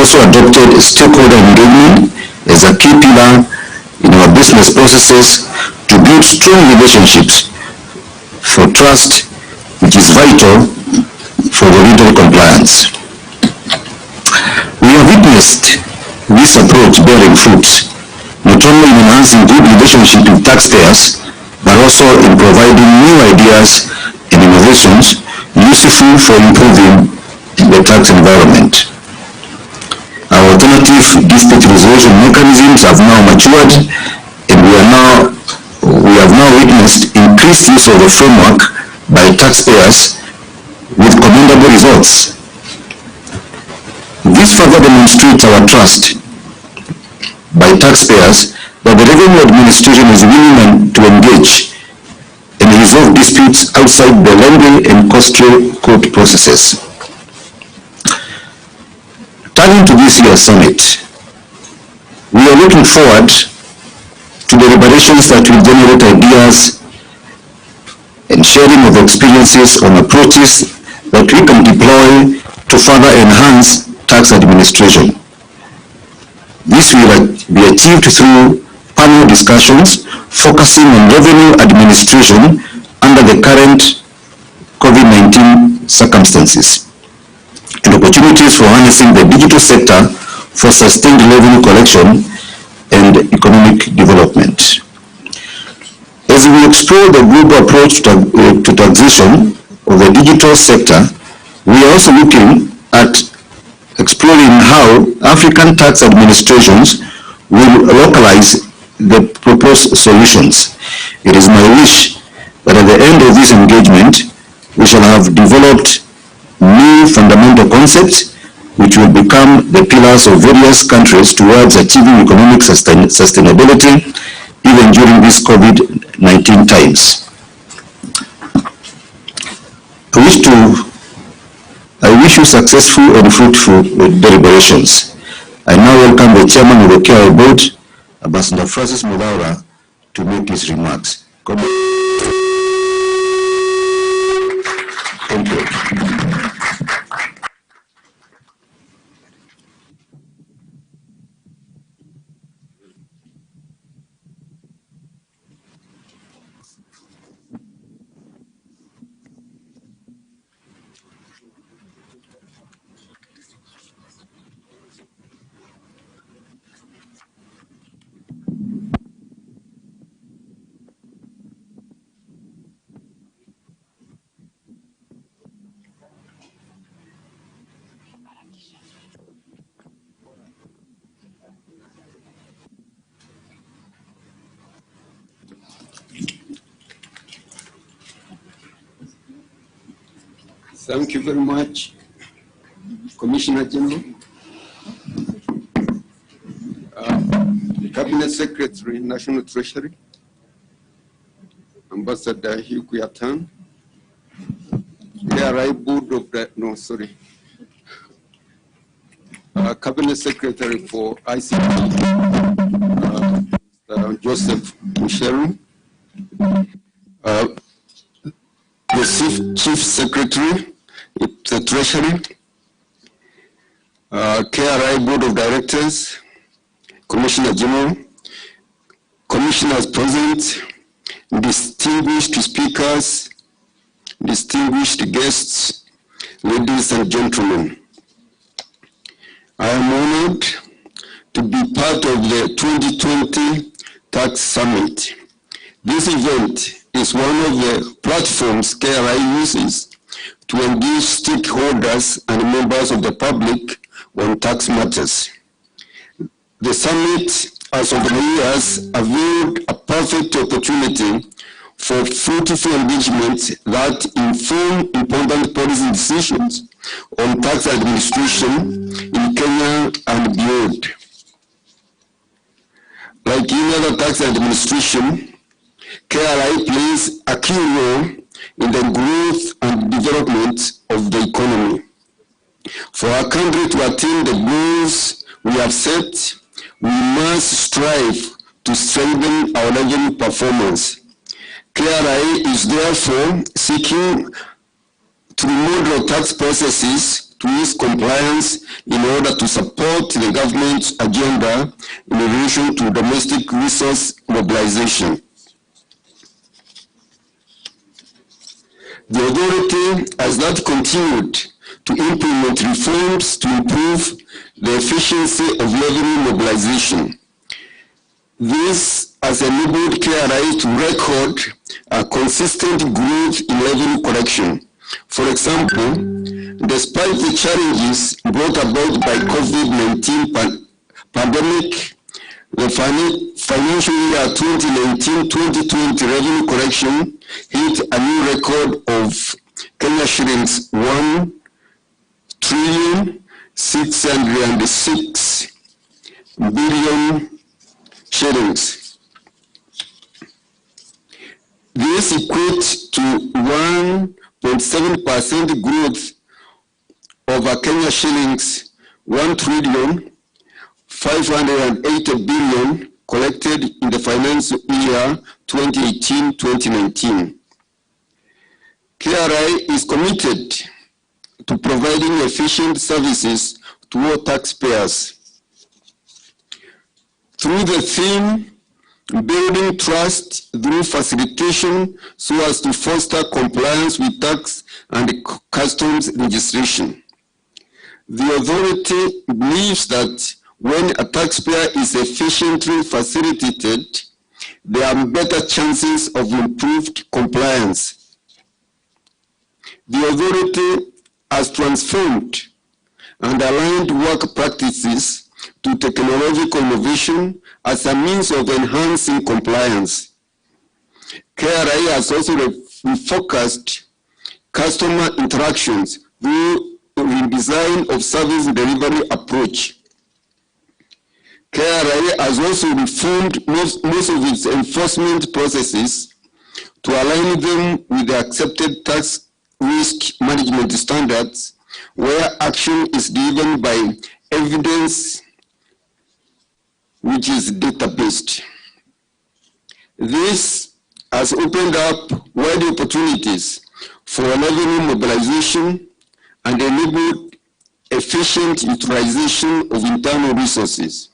also adopted stakeholder engagement as a key pillar in our business processes to build strong relationships for trust, which is vital for voluntary compliance. We have witnessed this approach bearing fruit, not only in enhancing good relationship with taxpayers, but also in providing new ideas and innovations useful for improving the tax environment. Our alternative dispute resolution mechanisms have now matured, and we have now witnessed increased use of the framework by taxpayers with commendable results. This further demonstrates our trust by taxpayers that the Revenue Administration is willing to engage and resolve disputes outside the lengthy and costly court processes. Turning to this year's summit, we are looking forward to deliberations that will generate ideas and sharing of experiences on approaches that we can deploy to further enhance tax administration. This will be achieved through panel discussions focusing on revenue administration under the current COVID-19 circumstances, and opportunities for harnessing the digital sector for sustained revenue collection and economic development. As we explore the global approach to taxation of the digital sector, we are also looking at exploring how African tax administrations will localize the proposed solutions. It is my wish that at the end of this engagement, we shall have developed new fundamental concepts which will become the pillars of various countries towards achieving economic sustainability even during these COVID-19 times. I wish you successful and fruitful deliberations. I now welcome the Chairman of the KRA Board, Ambassador Francis Mulaura, to make his remarks. Thank you. Thank you very much, Commissioner General, the Cabinet Secretary, National Treasury, Ambassador Hugh Kuyatan, KRA Board of the, no, sorry, Cabinet Secretary for ICT, Joseph Musheru, the Chief Secretary, the Treasury, KRA Board of Directors, Commissioner General, Commissioners present, distinguished speakers, distinguished guests, ladies and gentlemen. I am honored to be part of the 2020 Tax Summit. This event is one of the platforms KRA uses to engage stakeholders and members of the public on tax matters. The summit, as of the years, availed a perfect opportunity for fruitful engagement that inform important policy decisions on tax administration in Kenya and beyond. Like any other tax administration, KRA plays a key role in the growth and development of the economy. For our country to attain the goals we have set, we must strive to strengthen our revenue performance. KRA is therefore seeking to remodel tax processes to its compliance in order to support the government's agenda in relation to domestic resource mobilization. The authority has not continued to implement reforms to improve the efficiency of revenue mobilization. This has enabled KRA to record a consistent growth in revenue collection. For example, despite the challenges brought about by COVID-19 pandemic, the financial year 2019-2020 revenue collection hit a new record of Kenya shillings 1,606 billion shillings. This equates to 1.7% growth over Kenya shillings 1,580 billion collected in the financial year 2018-2019. KRA is committed to providing efficient services to all taxpayers. Through the theme, building trust through facilitation so as to foster compliance with tax and customs legislation. The authority believes that when a taxpayer is efficiently facilitated, there are better chances of improved compliance. The authority has transformed and aligned work practices to technological innovation as a means of enhancing compliance. KRA has also refocused customer interactions through redesign of service delivery approach. KRA has also reformed most of its enforcement processes to align them with the accepted tax risk management standards, where action is driven by evidence which is data-based. This has opened up wide opportunities for revenue mobilization and enabled efficient utilization of internal resources.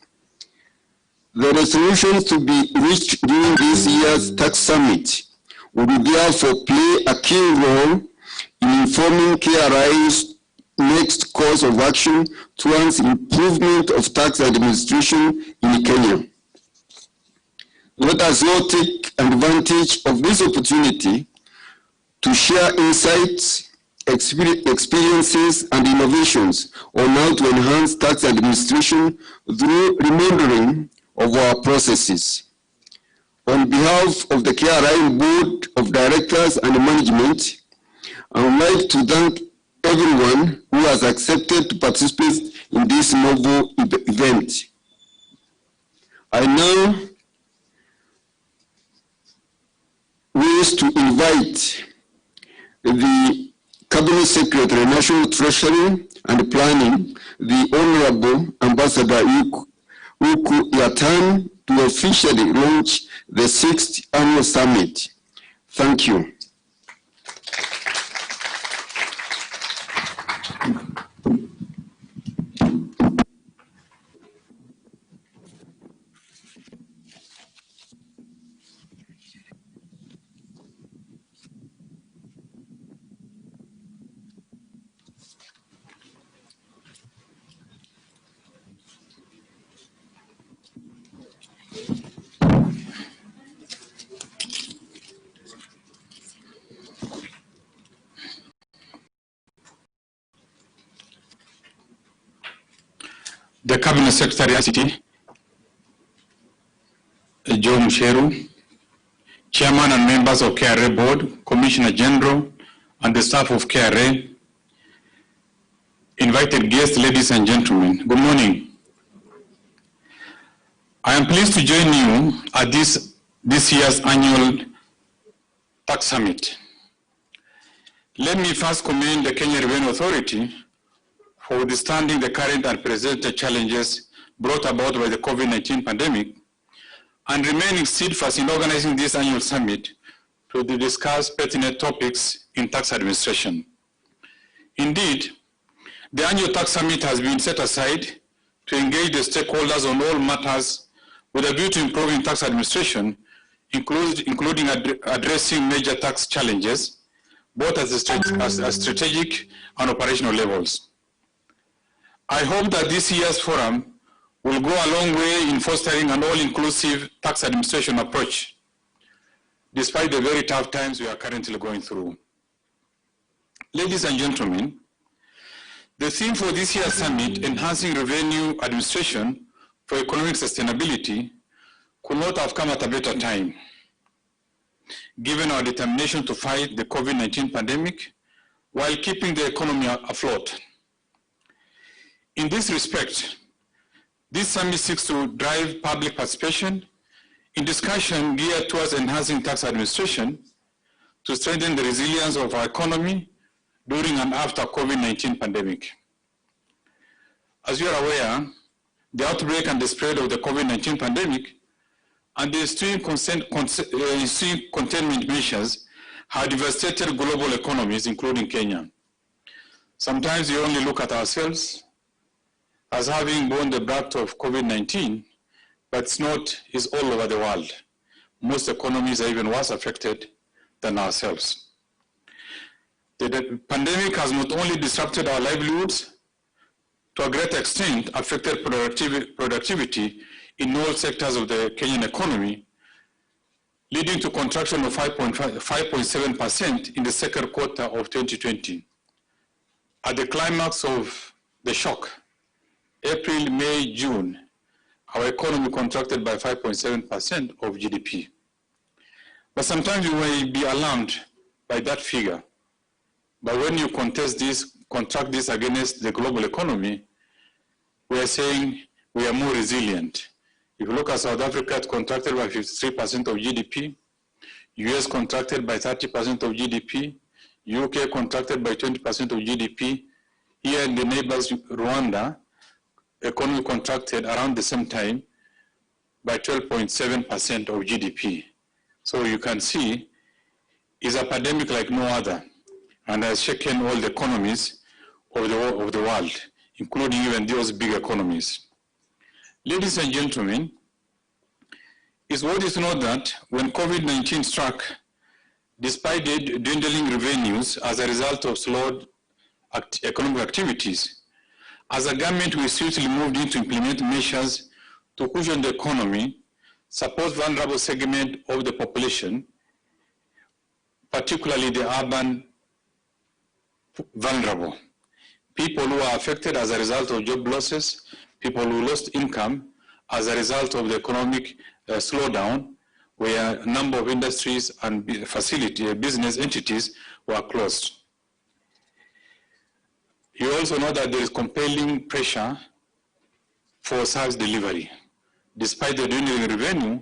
The resolutions to be reached during this year's tax summit will therefore play a key role in informing KRA's next course of action towards improvement of tax administration in Kenya. Let us all take advantage of this opportunity to share insights, experiences, and innovations on how to enhance tax administration through remembering of our processes. On behalf of the KRA Board of Directors and Management, I would like to thank everyone who has accepted to participate in this novel event. I now wish to invite the Cabinet Secretary, National Treasury and Planning, the Honorable Ambassador Uku Yatan, to officially launch the 6th Annual Summit. Thank you. The Cabinet Secretary ICT, Joe Musheru, Chairman and members of KRA Board, Commissioner General, and the staff of KRA, invited guests, ladies and gentlemen, good morning. I am pleased to join you at this year's annual tax summit. Let me first commend the Kenya Revenue Authority for withstanding the current and present challenges brought about by the COVID-19 pandemic and remaining steadfast in organizing this annual summit to discuss pertinent topics in tax administration. Indeed, The annual tax summit has been set aside to engage the stakeholders on all matters with a view to improving tax administration, including addressing major tax challenges, both at the strategic and operational levels. I hope that this year's forum will go a long way in fostering an all-inclusive tax administration approach, despite the very tough times we are currently going through. Ladies and gentlemen, the theme for this year's summit, Enhancing Revenue Administration for Economic Sustainability, could not have come at a better time, given our determination to fight the COVID-19 pandemic while keeping the economy afloat. In this respect, this summit seeks to drive public participation in discussion geared towards enhancing tax administration to strengthen the resilience of our economy during and after COVID-19 pandemic. As you are aware, the outbreak and the spread of the COVID-19 pandemic and the extreme containment measures have devastated global economies, including Kenya. Sometimes we only look at ourselves as having borne the brunt of COVID-19, but it's all over the world. Most economies are even worse affected than ourselves. The pandemic has not only disrupted our livelihoods, to a great extent affected productivity in all sectors of the Kenyan economy, leading to contraction of 5.7% in the second quarter of 2020. At the climax of the shock, April, May, June, our economy contracted by 5.7% of GDP. But sometimes you may be alarmed by that figure. But when you contract this against the global economy, we are saying we are more resilient. If you look at South Africa, it contracted by 53% of GDP, US contracted by 30% of GDP, UK contracted by 20% of GDP. Here in the neighbors, Rwanda, economy contracted around the same time by 12.7% of GDP. So you can see it's a pandemic like no other and has shaken all the economies of the world, including even those big economies. Ladies and gentlemen, it's worthy to note that when COVID-19 struck, despite the dwindling revenues as a result of slowed economic activities, as a government, we swiftly moved in to implement measures to cushion the economy, support vulnerable segment of the population, particularly the urban vulnerable. People who are affected as a result of job losses, people who lost income as a result of the economic slowdown, where a number of industries and business entities were closed. You also know that there is compelling pressure for service delivery. Despite the dwindling revenue,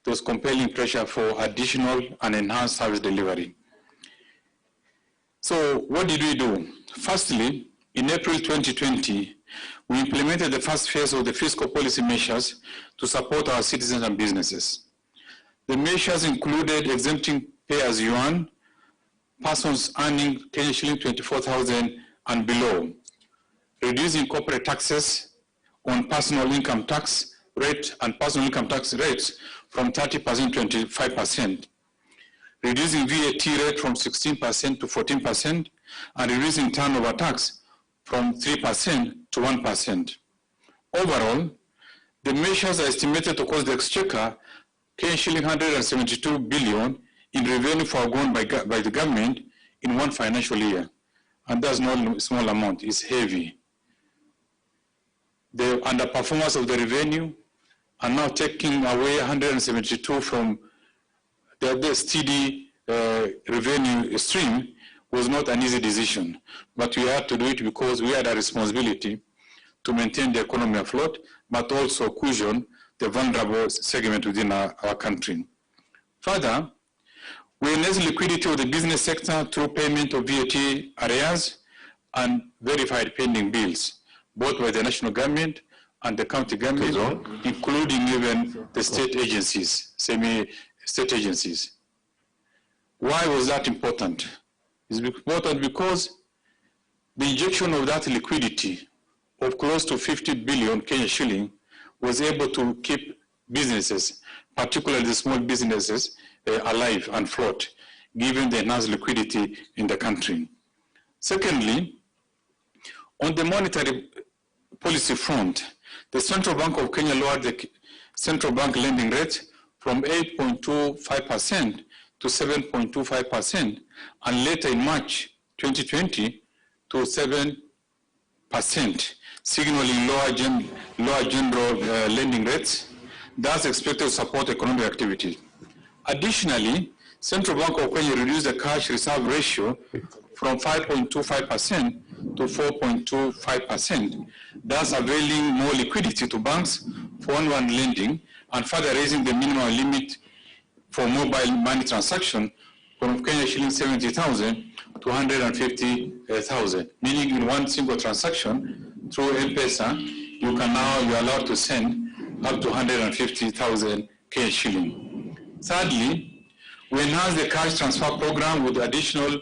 there was compelling pressure for additional and enhanced service delivery. So what did we do? Firstly, in April 2020, we implemented the first phase of the fiscal policy measures to support our citizens and businesses. The measures included exempting pay-as-you-earn, persons earning Kenya shilling 24,000 and below, reducing corporate taxes on personal income tax rate and personal income tax rates from 30% to 25%, reducing VAT rate from 16% to 14%, and reducing turnover tax from 3% to 1%. Overall, the measures are estimated to cost the exchequer shilling 172 billion in revenue foregone by the government in one financial year. And that's not a small amount, it's heavy. The underperformance of the revenue are now taking away 172 from the steady revenue stream was not an easy decision. But we had to do it because we had a responsibility to maintain the economy afloat, but also cushion the vulnerable segment within our country. Further, we enhance liquidity of the business sector through payment of VAT arrears and verified pending bills, both by the national government and the county government, including even the state agencies, semi-state agencies. Why was that important? It's important because The injection of that liquidity of close to 50 billion Kenya shilling was able to keep businesses, particularly the small businesses, alive and float, given the enhanced liquidity in the country. Secondly, on the monetary policy front, the Central Bank of Kenya lowered the central bank lending rate from 8.25% to 7.25%, and later in March 2020 to 7%, signaling lower general lending rates, thus expected to support economic activity. Additionally, Central Bank of Kenya reduced the cash reserve ratio from 5.25% to 4.25%, thus availing more liquidity to banks for on-one lending and further raising the minimum limit for mobile money transaction from Kenya shilling 70,000 to 150,000, meaning in one single transaction through M-Pesa, you are allowed to send up to 150,000 Kenya shilling. Thirdly, we enhanced the cash transfer program with additional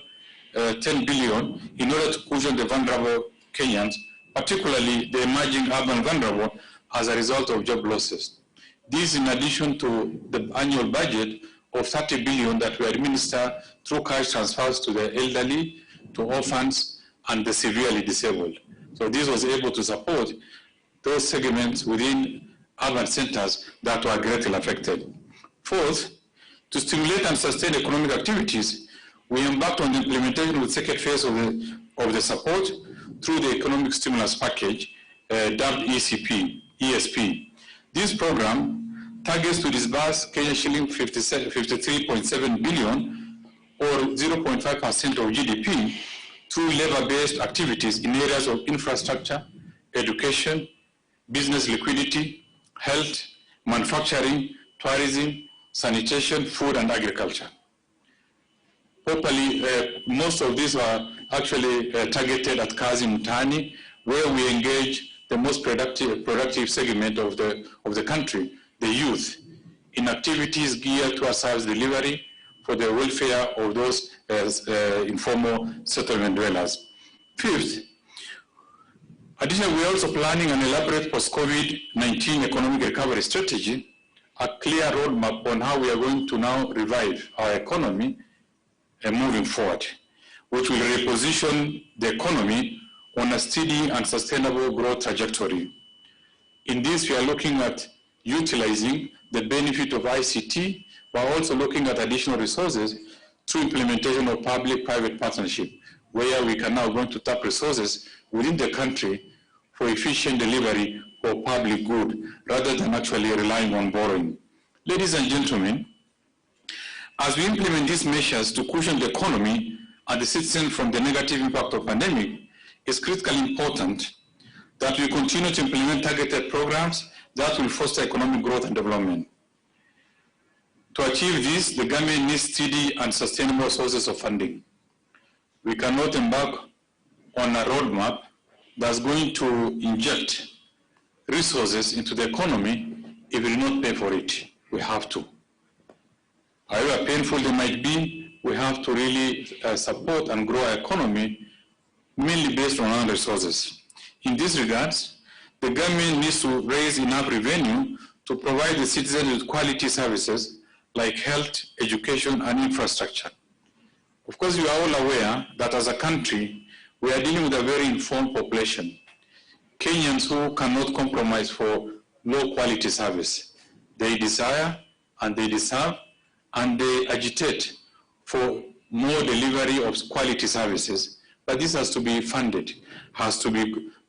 10 billion in order to cushion the vulnerable Kenyans, particularly the emerging urban vulnerable as a result of job losses. This in addition to the annual budget of 30 billion that we administer through cash transfers to the elderly, to orphans, and the severely disabled. So this was able to support those segments within urban centers that were greatly affected. Fourth, to stimulate and sustain economic activities, we embarked on the implementation of the second phase of the support through the economic stimulus package, dubbed ESP. This program targets to disburse Kenya shilling 53.7 billion or 0.5% of GDP through labor-based activities in areas of infrastructure, education, business liquidity, health, manufacturing, tourism, sanitation, food, and agriculture. Properly, most of these were actually targeted at Kazi Mtaani, where we engage the most productive segment of the country, the youth, in activities geared towards service delivery for the welfare of those informal settlement dwellers. Fifth, additionally, we are also planning an elaborate post-COVID-19 economic recovery strategy, a clear roadmap on how we are going to now revive our economy and moving forward, which will reposition the economy on a steady and sustainable growth trajectory. In this, we are looking at utilizing the benefit of ICT, while also looking at additional resources through implementation of public-private partnership, where we can now going to tap resources within the country for efficient delivery of public good, rather than actually relying on borrowing. Ladies and gentlemen, as we implement these measures to cushion the economy and the citizen from the negative impact of pandemic, it's critically important that we continue to implement targeted programs that will foster economic growth and development. To achieve this, the government needs steady and sustainable sources of funding. We cannot embark on a roadmap that's going to inject resources into the economy if we do not pay for it. We have to. However painful they might be, we have to really support and grow our economy mainly based on our resources. In this regards, the government needs to raise enough revenue to provide the citizens with quality services like health, education, and infrastructure. Of course, you are all aware that as a country, we are dealing with a very informed population. Kenyans who cannot compromise for low quality service. They desire and they deserve and they agitate for more delivery of quality services. But this has to be funded,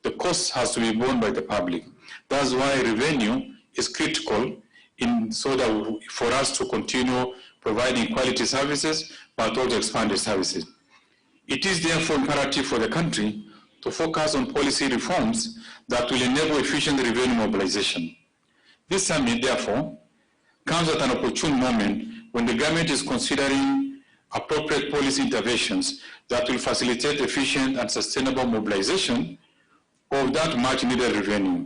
the cost has to be borne by the public. That's why revenue is critical so that for us to continue providing quality services, but also expanded services. It is therefore imperative for the country to focus on policy reforms that will enable efficient revenue mobilization. This summit, therefore, comes at an opportune moment when the government is considering appropriate policy interventions that will facilitate efficient and sustainable mobilization of that much needed revenue,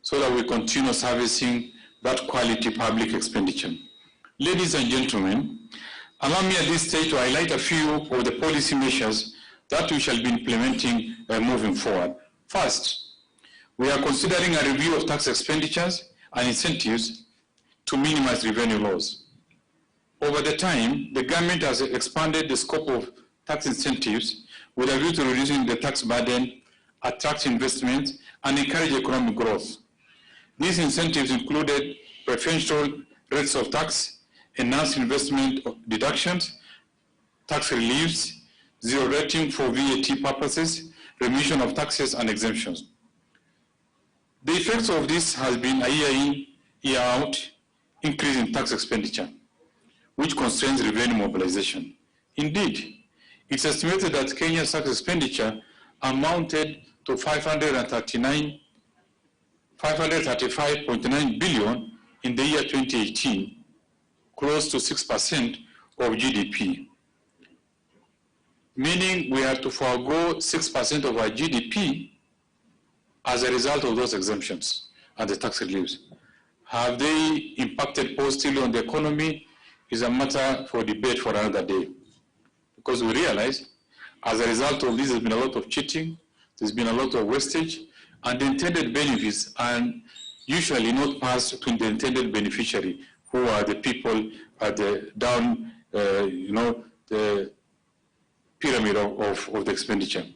so that we continue servicing that quality public expenditure. Ladies and gentlemen, allow me at this stage to highlight a few of the policy measures that we shall be implementing moving forward. First, we are considering a review of tax expenditures and incentives to minimize revenue loss. Over the time, the government has expanded the scope of tax incentives with a view to reducing the tax burden, attract investment, and encourage economic growth. These incentives included preferential rates of tax, enhanced investment deductions, tax reliefs, zero rating for VAT purposes, remission of taxes and exemptions. The effects of this has been a year in, year out increase in tax expenditure, which constrains revenue mobilization. Indeed, it's estimated that Kenya's tax expenditure amounted to 535.9 billion in the year 2018, close to 6% of GDP. Meaning we have to forego 6% of our GDP as a result of those exemptions and the tax reliefs. Have they impacted positively on the economy is a matter for debate for another day. Because we realize, as a result of this, there's been a lot of cheating, there's been a lot of wastage, and the intended benefits are usually not passed to the intended beneficiary, who are the people at the down, the pyramid of the expenditure.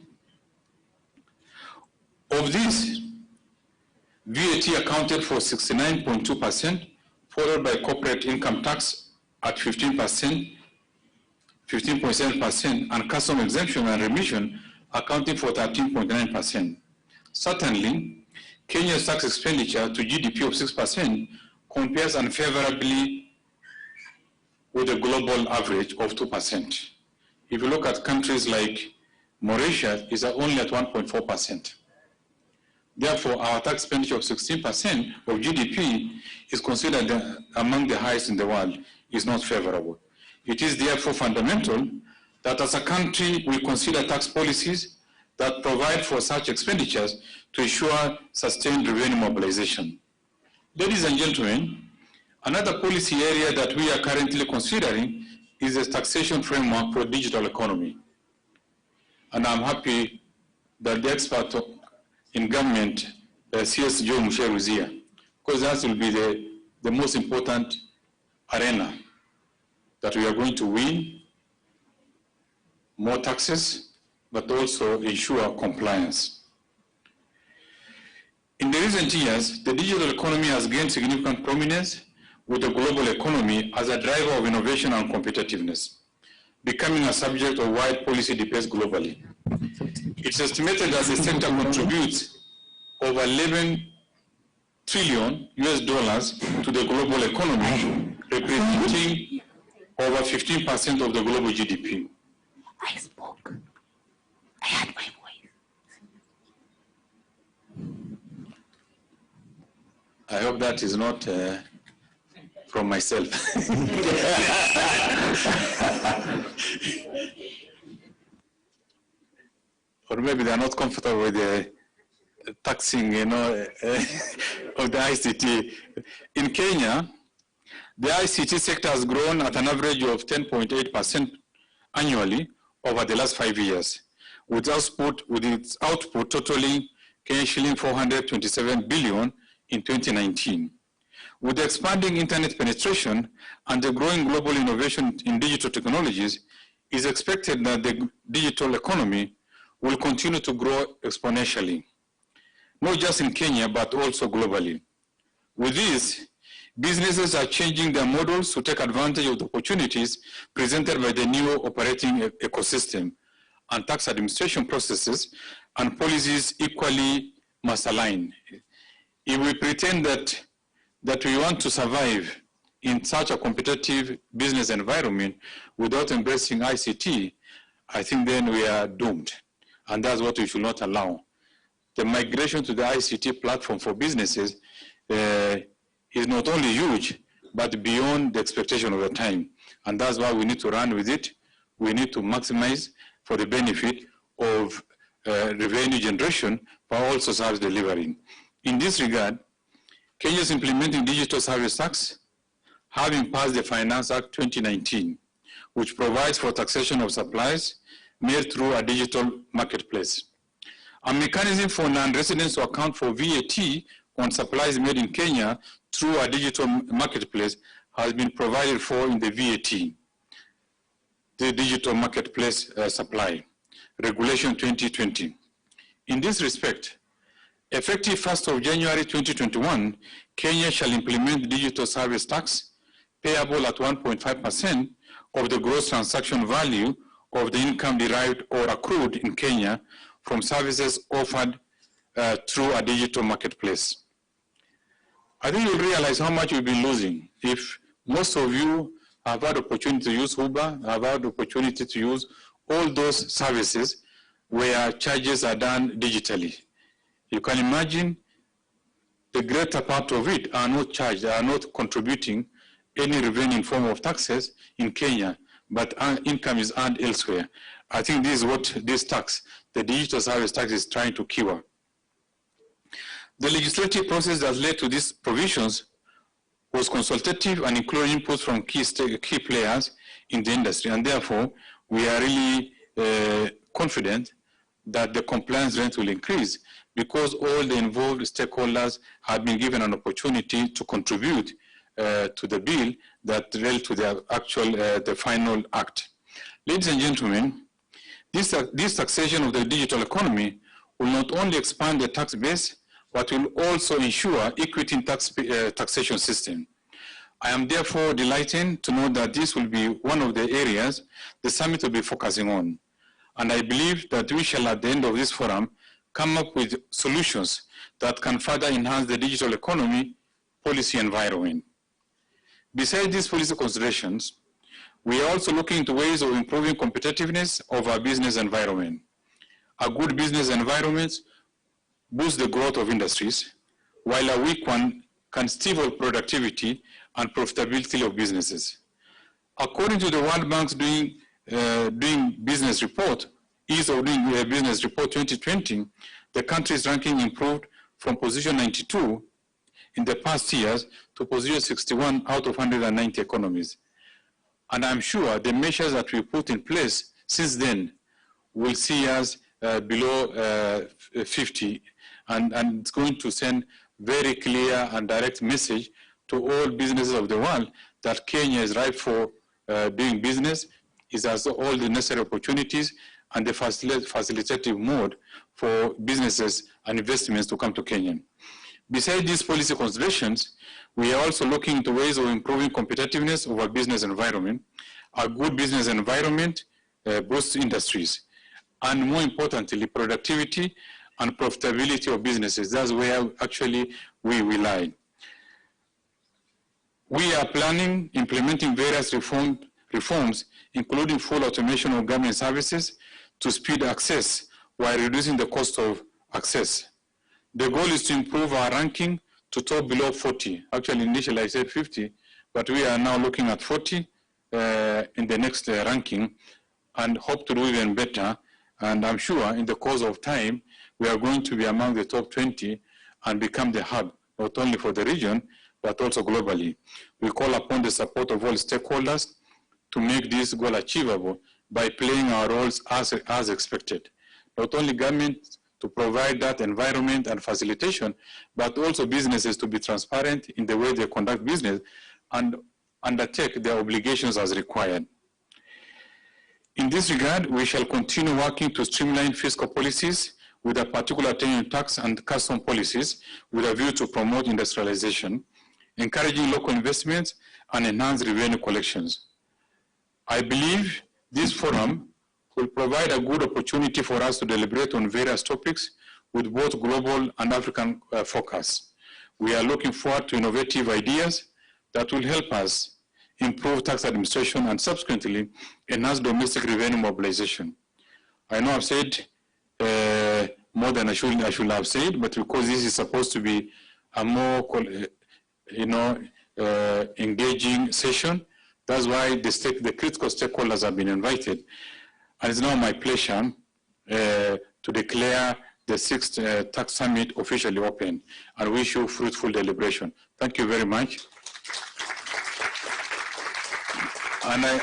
Of this, VAT accounted for 69.2%, followed by corporate income tax at 15.7%, and custom exemption and remission accounting for 13.9%. Certainly, Kenya's tax expenditure to GDP of 6% compares unfavorably with the global average of 2%. If you look at countries like Mauritius, it's only at 1.4%. Therefore, our tax expenditure of 16% of GDP is considered among the highest in the world, is not favorable. It is therefore fundamental that as a country we consider tax policies that provide for such expenditures to ensure sustained revenue mobilization. Ladies and gentlemen, another policy area that we are currently considering is the taxation framework for digital economy. And I'm happy that the expert in government, CS Joe Musheru, is here, because that will be the most important arena that we are going to win more taxes, but also ensure compliance. In the recent years, the digital economy has gained significant prominence with the global economy as a driver of innovation and competitiveness, becoming a subject of wide policy debates globally. It's estimated that the sector contributes over 11 trillion US dollars to the global economy, representing over 15% of the global GDP. I spoke. I had my voice. I hope that is not from myself. Or maybe they're not comfortable with the taxing, of the ICT. In Kenya, the ICT sector has grown at an average of 10.8% annually over the last 5 years, with its output totaling shilling 427 billion in 2019. With the expanding internet penetration and the growing global innovation in digital technologies, it is expected that the digital economy will continue to grow exponentially, not just in Kenya, but also globally. With this, businesses are changing their models to take advantage of the opportunities presented by the new operating ecosystem, and tax administration processes and policies equally must align. If we pretend that we want to survive in such a competitive business environment without embracing ICT, I think then we are doomed. And that's what we should not allow. The migration to the ICT platform for businesses is not only huge, but beyond the expectation of the time. And that's why we need to run with it. We need to maximize for the benefit of revenue generation, but also service delivery. In this regard, Kenya is implementing digital service tax, having passed the Finance Act 2019, which provides for taxation of supplies, made through a digital marketplace. A mechanism for non-residents to account for VAT on supplies made in Kenya through a digital marketplace has been provided for in the VAT, the Digital Marketplace Supply, Regulation 2020. In this respect, effective 1st of January 2021, Kenya shall implement the digital service tax payable at 1.5% of the gross transaction value of the income derived or accrued in Kenya from services offered through a digital marketplace. I think you'll realize how much you'll be losing if most of you have had opportunity to use Uber, have had opportunity to use all those services where charges are done digitally. You can imagine the greater part of it are not charged, they are not contributing any revenue in form of taxes in Kenya, but income is earned elsewhere. I think this is what this tax, the digital service tax, is trying to cure. The legislative process that led to these provisions was consultative and included inputs from key players in the industry, and therefore we are really confident that the compliance rate will increase because all the involved stakeholders have been given an opportunity to contribute to the bill that led to the actual, the final act. Ladies and gentlemen, this taxation of the digital economy will not only expand the tax base, but will also ensure equity in taxation system. I am therefore delighted to know that this will be one of the areas the summit will be focusing on. And I believe that we shall, at the end of this forum, come up with solutions that can further enhance the digital economy policy environment. Besides these policy considerations, we are also looking into ways of improving competitiveness of our business environment. A good business environment boosts the growth of industries, while a weak one can stifle productivity and profitability of businesses. According to the World Bank's doing business report, Ease of Doing Business Report 2020, the country's ranking improved from position 92 in the past years to position 61 out of 190 economies. And I'm sure the measures that we put in place since then will see us below 50, and it's going to send very clear and direct message to all businesses of the world that Kenya is ripe for doing business, it has all the necessary opportunities and the facilitative mode for businesses and investments to come to Kenya. Besides these policy considerations, we are also looking into ways of improving competitiveness of our business environment. A good business environment boosts industries, and more importantly, productivity and profitability of businesses. That's where actually we rely. We are planning, implementing various reforms, including full automation of government services to speed access while reducing the cost of access. The goal is to improve our ranking to top below 40. Actually, initially I said 50, but we are now looking at 40 in the next ranking and hope to do even better. And I'm sure in the course of time, we are going to be among the top 20 and become the hub, not only for the region, but also globally. We call upon the support of all stakeholders to make this goal achievable by playing our roles as expected. Not only government to provide that environment and facilitation, but also businesses to be transparent in the way they conduct business and undertake their obligations as required. In this regard, we shall continue working to streamline fiscal policies with a particular attention to tax and custom policies with a view to promote industrialization, encouraging local investments and enhance revenue collections. I believe this forum will provide a good opportunity for us to deliberate on various topics with both global and African focus. We are looking forward to innovative ideas that will help us improve tax administration and subsequently enhance domestic revenue mobilization. I know I've said more than I should have said, but because this is supposed to be a more engaging session, that's why the critical stakeholders have been invited. And it's now my pleasure to declare the 6th Tax Summit officially open and wish you fruitful deliberation. Thank you very much. And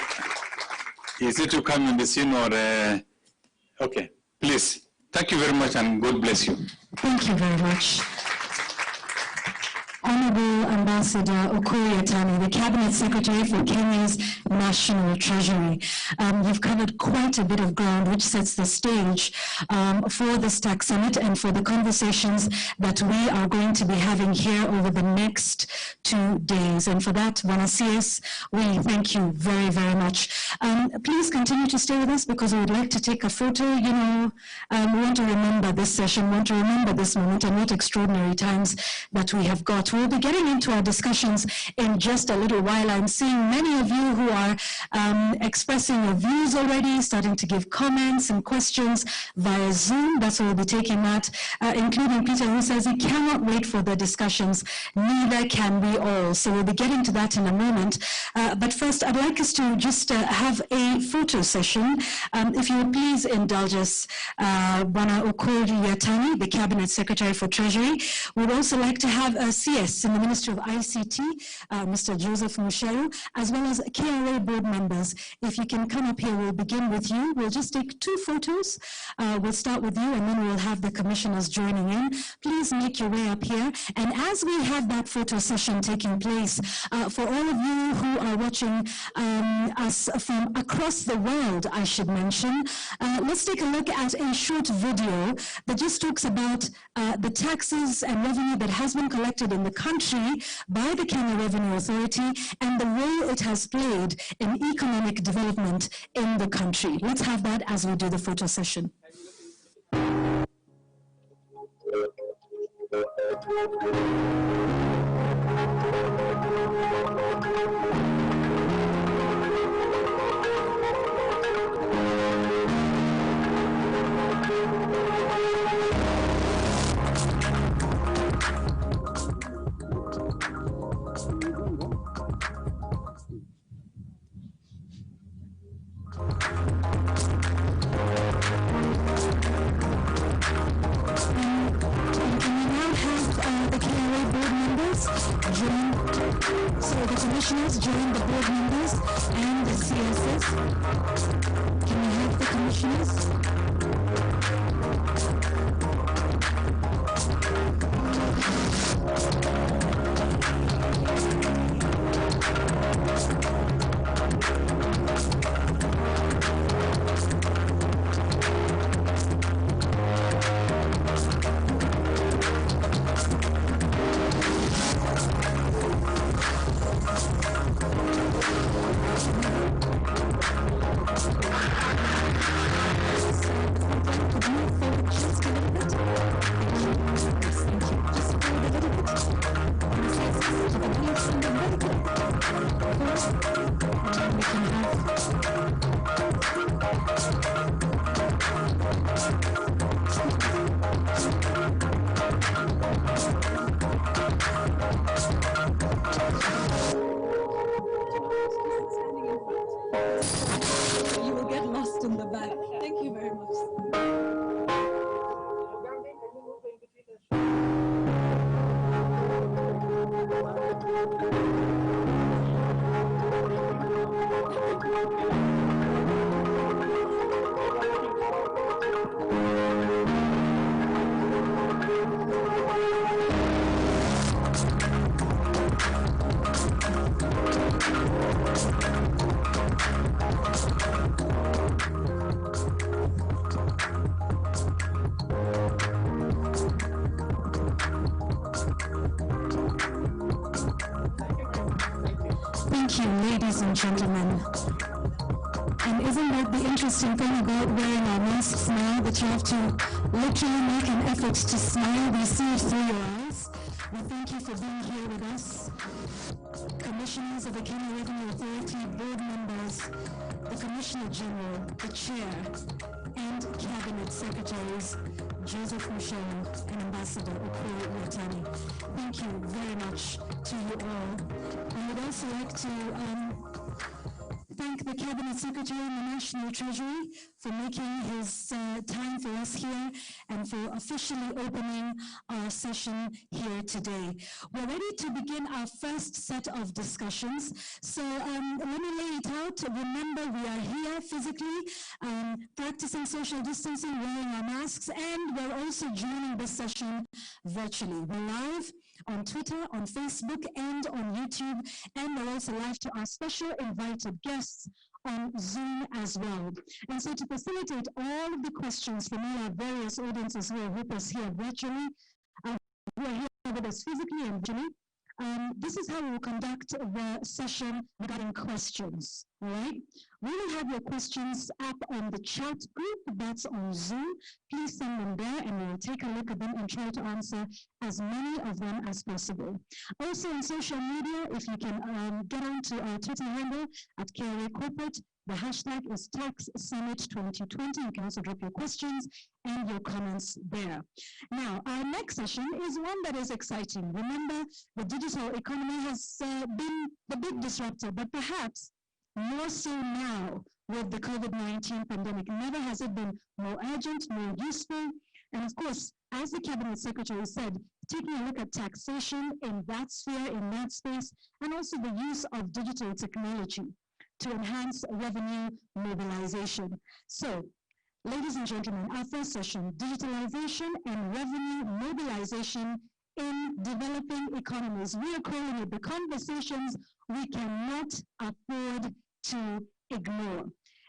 is it to come in the scene or Okay, please. Thank you very much and God bless you. Thank you very much. Honorable Ambassador Okoye Tani, the Cabinet Secretary for Kenya's National Treasury. You've covered quite a bit of ground, which sets the stage for this tax summit and for the conversations that we are going to be having here over the next 2 days. And for that, Bwana CS, we thank you very, very much. Please continue to stay with us because we would like to take a photo. You know, we want to remember this session, we want to remember this moment and what extraordinary times that we have got. We'll be getting into our discussions in just a little while. I'm seeing many of you who are expressing your views already, starting to give comments and questions via Zoom. That's what we'll be taking that, including Peter, who says he cannot wait for the discussions. Neither can we all. So we'll be getting to that in a moment. But first, I'd like us to just have a photo session. If you would please indulge us, Bwana Okoye Tani, the Cabinet Secretary for Treasury. We'd also like to have a CS in the Ministry of ICT, Mr. Joseph Mushero, as well as KRA board members. If you can come up here, we'll begin with you. We'll just take 2 photos. We'll start with you and then we'll have the commissioners joining in. Please make your way up here. And as we have that photo session taking place, for all of you who are watching us from across the world, I should mention, let's take a look at a short video that just talks about the taxes and revenue that has been collected in the country by the Kenya Revenue Authority and the role it has played in economic development in the country. Let's have that as we do the photo session. So the commissioners join the board members and the CSS. Can we have the commissioners? You will get lost in the back. Thank you very much. Thank you, ladies and gentlemen. And isn't that the interesting thing about wearing our masks now, that you have to literally make an effort to smile? We see it through your eyes. We thank you for being here with us. Commissioners of the Kenya Revenue Authority, board members, the Commissioner General, the Chair, and Cabinet Secretaries, Joseph Mushero and Ambassador Okoye Tani. Thank you very much to you all. I would also like to thank the Cabinet Secretary in the National Treasury for making his time for us here and for officially opening our session here today. We're ready to begin our first set of discussions. So let me lay it out. Remember, we are here physically, practicing social distancing, wearing our masks, and we're also joining this session virtually. We're live on Twitter, on Facebook, and on YouTube, and we're also live to our special invited guests on Zoom as well. And so to facilitate all of the questions from all our various audiences who are with us here virtually, who are here with us physically and virtually, this is how we will conduct the session regarding questions, all right? We will have your questions up on the chat group that's on Zoom. Please send them there and we'll take a look at them and try to answer as many of them as possible. Also on social media, if you can get onto our Twitter handle at KRA Corporate, the hashtag is Tax Summit 2020. You can also drop your questions and your comments there. Now, our next session is one that is exciting. Remember, the digital economy has been the big disruptor, but perhaps more so now with the COVID-19 pandemic. Never has it been more urgent, more useful. And of course, as the Cabinet Secretary said, taking a look at taxation in that sphere, in that space, and also the use of digital technology to enhance revenue mobilization. So, ladies and gentlemen, our first session, digitalization and revenue mobilization in developing economies. We are calling it the conversations we cannot afford to ignore.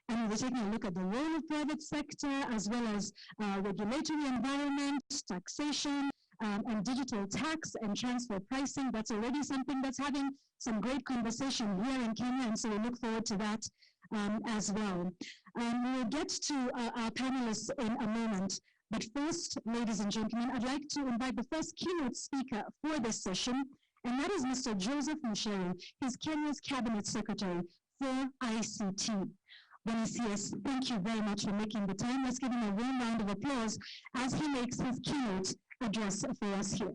And we're taking a look at the role of private sector as well as regulatory environment, taxation, and digital tax and transfer pricing. That's already something that's having some great conversation here in Kenya, and so we look forward to that as well. We'll get to our panelists in a moment. But first, ladies and gentlemen, I'd like to invite the first keynote speaker for this session, and that is Mr. Joseph Mucheru. He's Kenya's Cabinet Secretary for ICT. Bonisius, thank you very much for making the time. Let's give him a warm round of applause as he makes his keynote address for us here.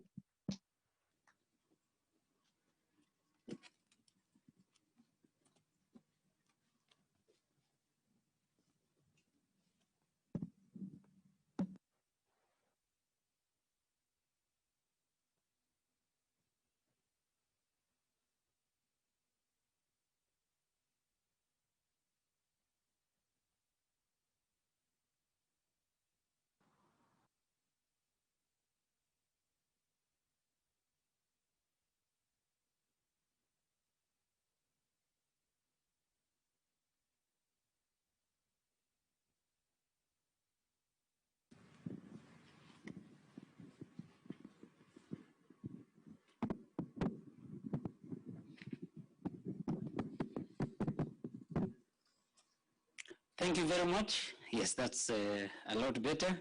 Thank you very much. Yes, that's a lot better.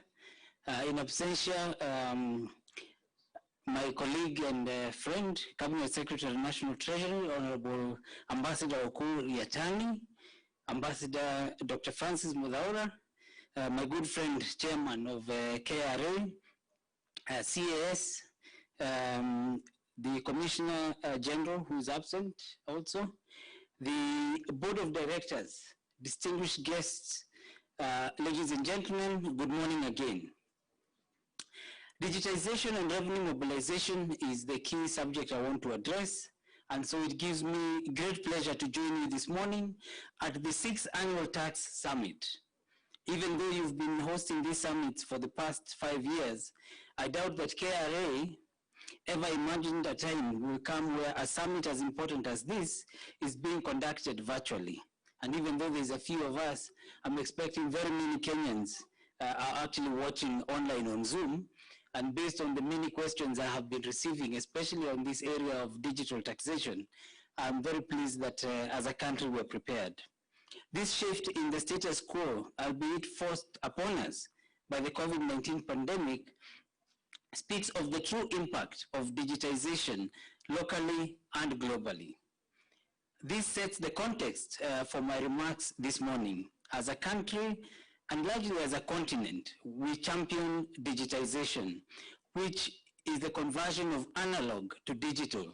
In absentia, my colleague and friend, Cabinet Secretary of National Treasury, Honorable Ambassador Okur Yatani, Ambassador Dr. Francis Mudaura, my good friend, Chairman of KRA, CAS, the Commissioner General, who is absent also, the Board of Directors, distinguished guests, ladies and gentlemen, good morning again. Digitization and revenue mobilization is the key subject I want to address, and so it gives me great pleasure to join you this morning at the 6th Annual Tax Summit. Even though you've been hosting these summits for the past 5 years, I doubt that KRA ever imagined a time will come where a summit as important as this is being conducted virtually. And even though there's a few of us, I'm expecting very many Kenyans are actually watching online on Zoom. And based on the many questions I have been receiving, especially on this area of digital taxation, I'm very pleased that as a country we're prepared. This shift in the status quo, albeit forced upon us by the COVID-19 pandemic, speaks of the true impact of digitization locally and globally. This sets the context for my remarks this morning. As a country, and largely as a continent, we champion digitization, which is the conversion of analog to digital.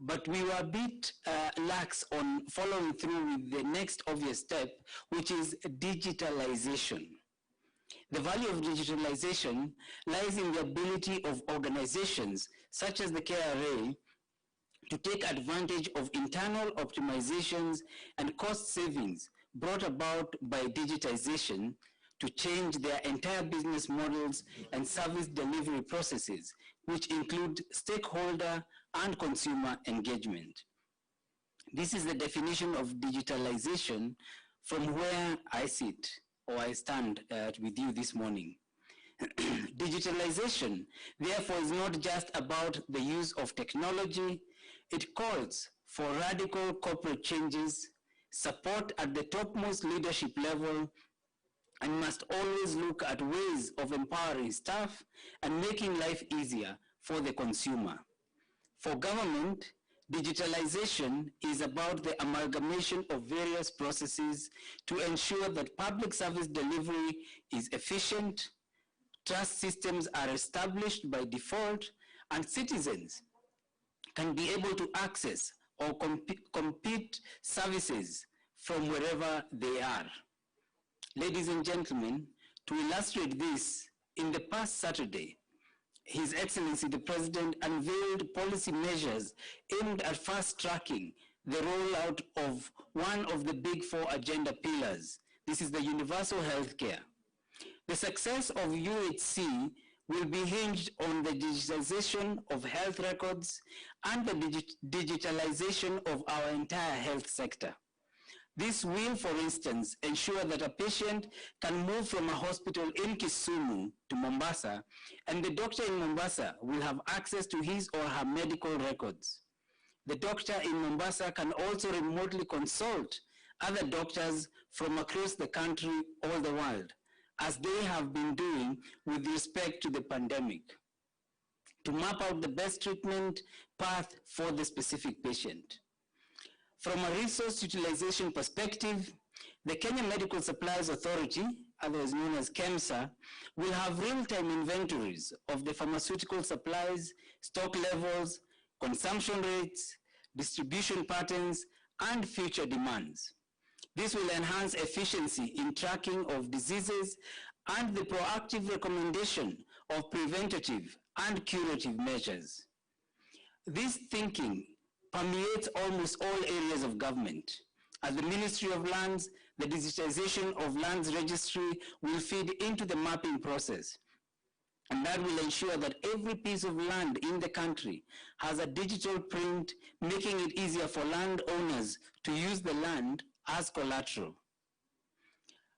But we were a bit lacks on following through with the next obvious step, which is digitalization. The value of digitalization lies in the ability of organizations such as the KRA to take advantage of internal optimizations and cost savings brought about by digitization to change their entire business models and service delivery processes, which include stakeholder and consumer engagement. This is the definition of digitalization from where I sit, or I stand with you this morning. Digitalization, therefore, is not just about the use of technology. It calls for radical corporate changes, support at the topmost leadership level, and must always look at ways of empowering staff and making life easier for the consumer. For government, digitalization is about the amalgamation of various processes to ensure that public service delivery is efficient, trust systems are established by default, and citizens can be able to access or compete services from wherever they are. Ladies and gentlemen, to illustrate this, in the past Saturday, His Excellency the President unveiled policy measures aimed at fast-tracking the rollout of one of the big four agenda pillars. This is the universal healthcare. The success of UHC will be hinged on the digitization of health records and the digitalization of our entire health sector. This will, for instance, ensure that a patient can move from a hospital in Kisumu to Mombasa, and the doctor in Mombasa will have access to his or her medical records. The doctor in Mombasa can also remotely consult other doctors from across the country or the world, as they have been doing with respect to the pandemic, to map out the best treatment path for the specific patient. From a resource utilization perspective, the Kenya Medical Supplies Authority, otherwise known as KEMSA, will have real-time inventories of the pharmaceutical supplies, stock levels, consumption rates, distribution patterns, and future demands. This will enhance efficiency in tracking of diseases and the proactive recommendation of preventative and curative measures. This thinking permeates almost all areas of government. At the Ministry of Lands, the digitization of lands registry will feed into the mapping process, and that will ensure that every piece of land in the country has a digital print, making it easier for landowners to use the land as collateral.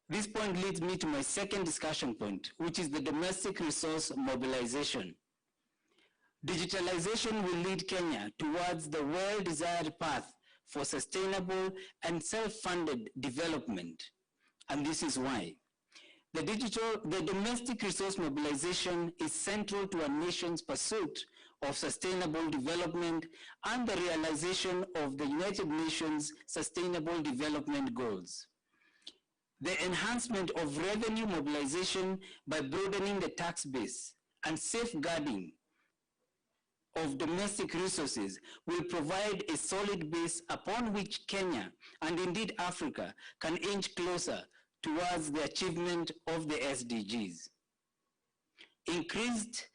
This point leads me to my second discussion point, which is the domestic resource mobilization. Digitalization will lead Kenya towards the well-desired path for sustainable and self-funded development, and this is why. The domestic resource mobilization is central to a nation's pursuit of sustainable development and the realization of the United Nations Sustainable Development Goals. The enhancement of revenue mobilization by broadening the tax base and safeguarding of domestic resources will provide a solid base upon which Kenya, and indeed Africa, can inch closer towards the achievement of the SDGs. Increased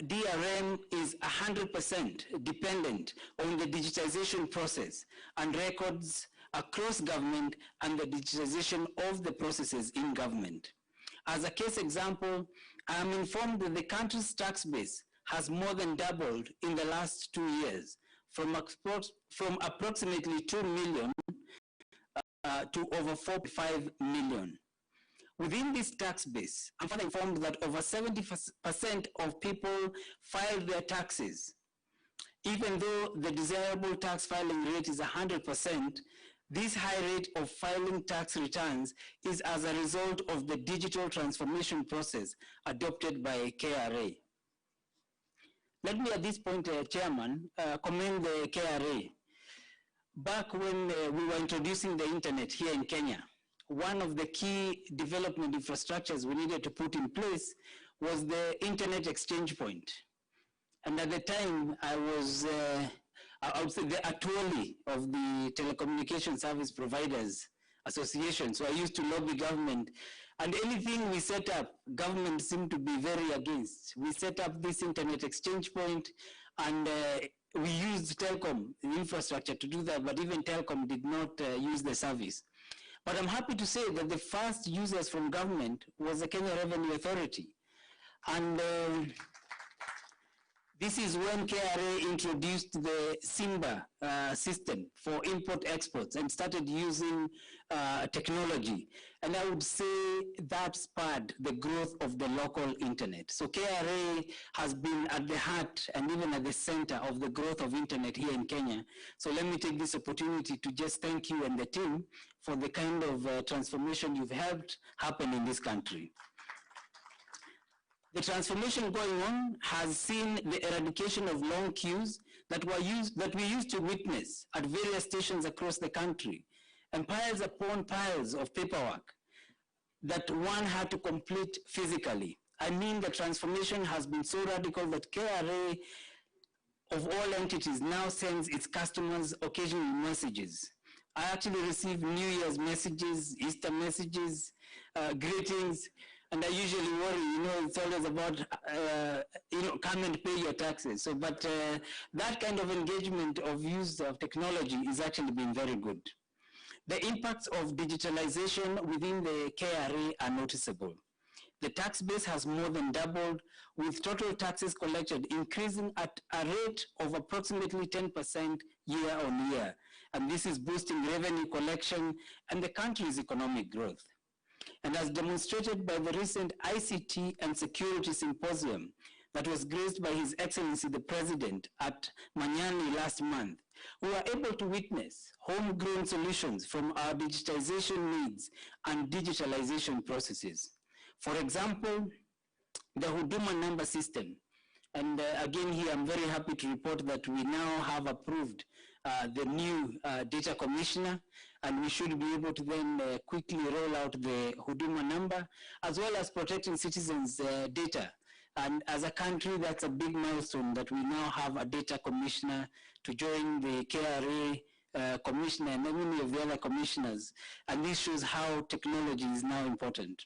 DRM is 100% dependent on the digitization process and records across government and the digitization of the processes in government. As a case example, I am informed that the country's tax base has more than doubled in the last 2 years, from approximately 2 million to over 4.5 million. Within this tax base, I'm further informed that over 70% of people filed their taxes. Even though the desirable tax filing rate is 100%, this high rate of filing tax returns is as a result of the digital transformation process adopted by KRA. Let me at this point, Chairman, commend the KRA. Back when we were introducing the internet here in Kenya, one of the key development infrastructures we needed to put in place was the internet exchange point. And at the time, I I would say the attorney of the Telecommunication Service Providers Association. So I used to lobby government, and anything we set up, government seemed to be very against. We set up this internet exchange point, and we used telecom infrastructure to do that, but even telecom did not use the service. But I'm happy to say that the first users from government was the Kenya Revenue Authority. And this is when KRA introduced the SIMBA system for import-exports and started using technology. And I would say that spurred the growth of the local internet. So KRA has been at the heart and even at the center of the growth of internet here in Kenya. So let me take this opportunity to just thank you and the team for the kind of transformation you've helped happen in this country. The transformation going on has seen the eradication of long queues that we used to witness at various stations across the country, and piles upon piles of paperwork that one had to complete physically. I mean, the transformation has been so radical that KRA of all entities now sends its customers occasional messages. I actually receive New Year's messages, Easter messages, greetings, and I usually worry, it's always about, come and pay your taxes. So, but that kind of engagement of use of technology is actually been very good. The impacts of digitalization within the KRA are noticeable. The tax base has more than doubled, with total taxes collected increasing at a rate of approximately 10% year on year. And this is boosting revenue collection and the country's economic growth. And as demonstrated by the recent ICT and Security Symposium that was graced by His Excellency the President at Manyani last month, we were able to witness homegrown solutions from our digitization needs and digitalization processes. For example, the Huduma number system. And again here, I'm very happy to report that we now have approved the new data commissioner, and we should be able to then quickly roll out the Huduma number, as well as protecting citizens' data. And as a country, that's a big milestone that we now have a data commissioner to join the KRA commissioner and many of the other commissioners. And this shows how technology is now important.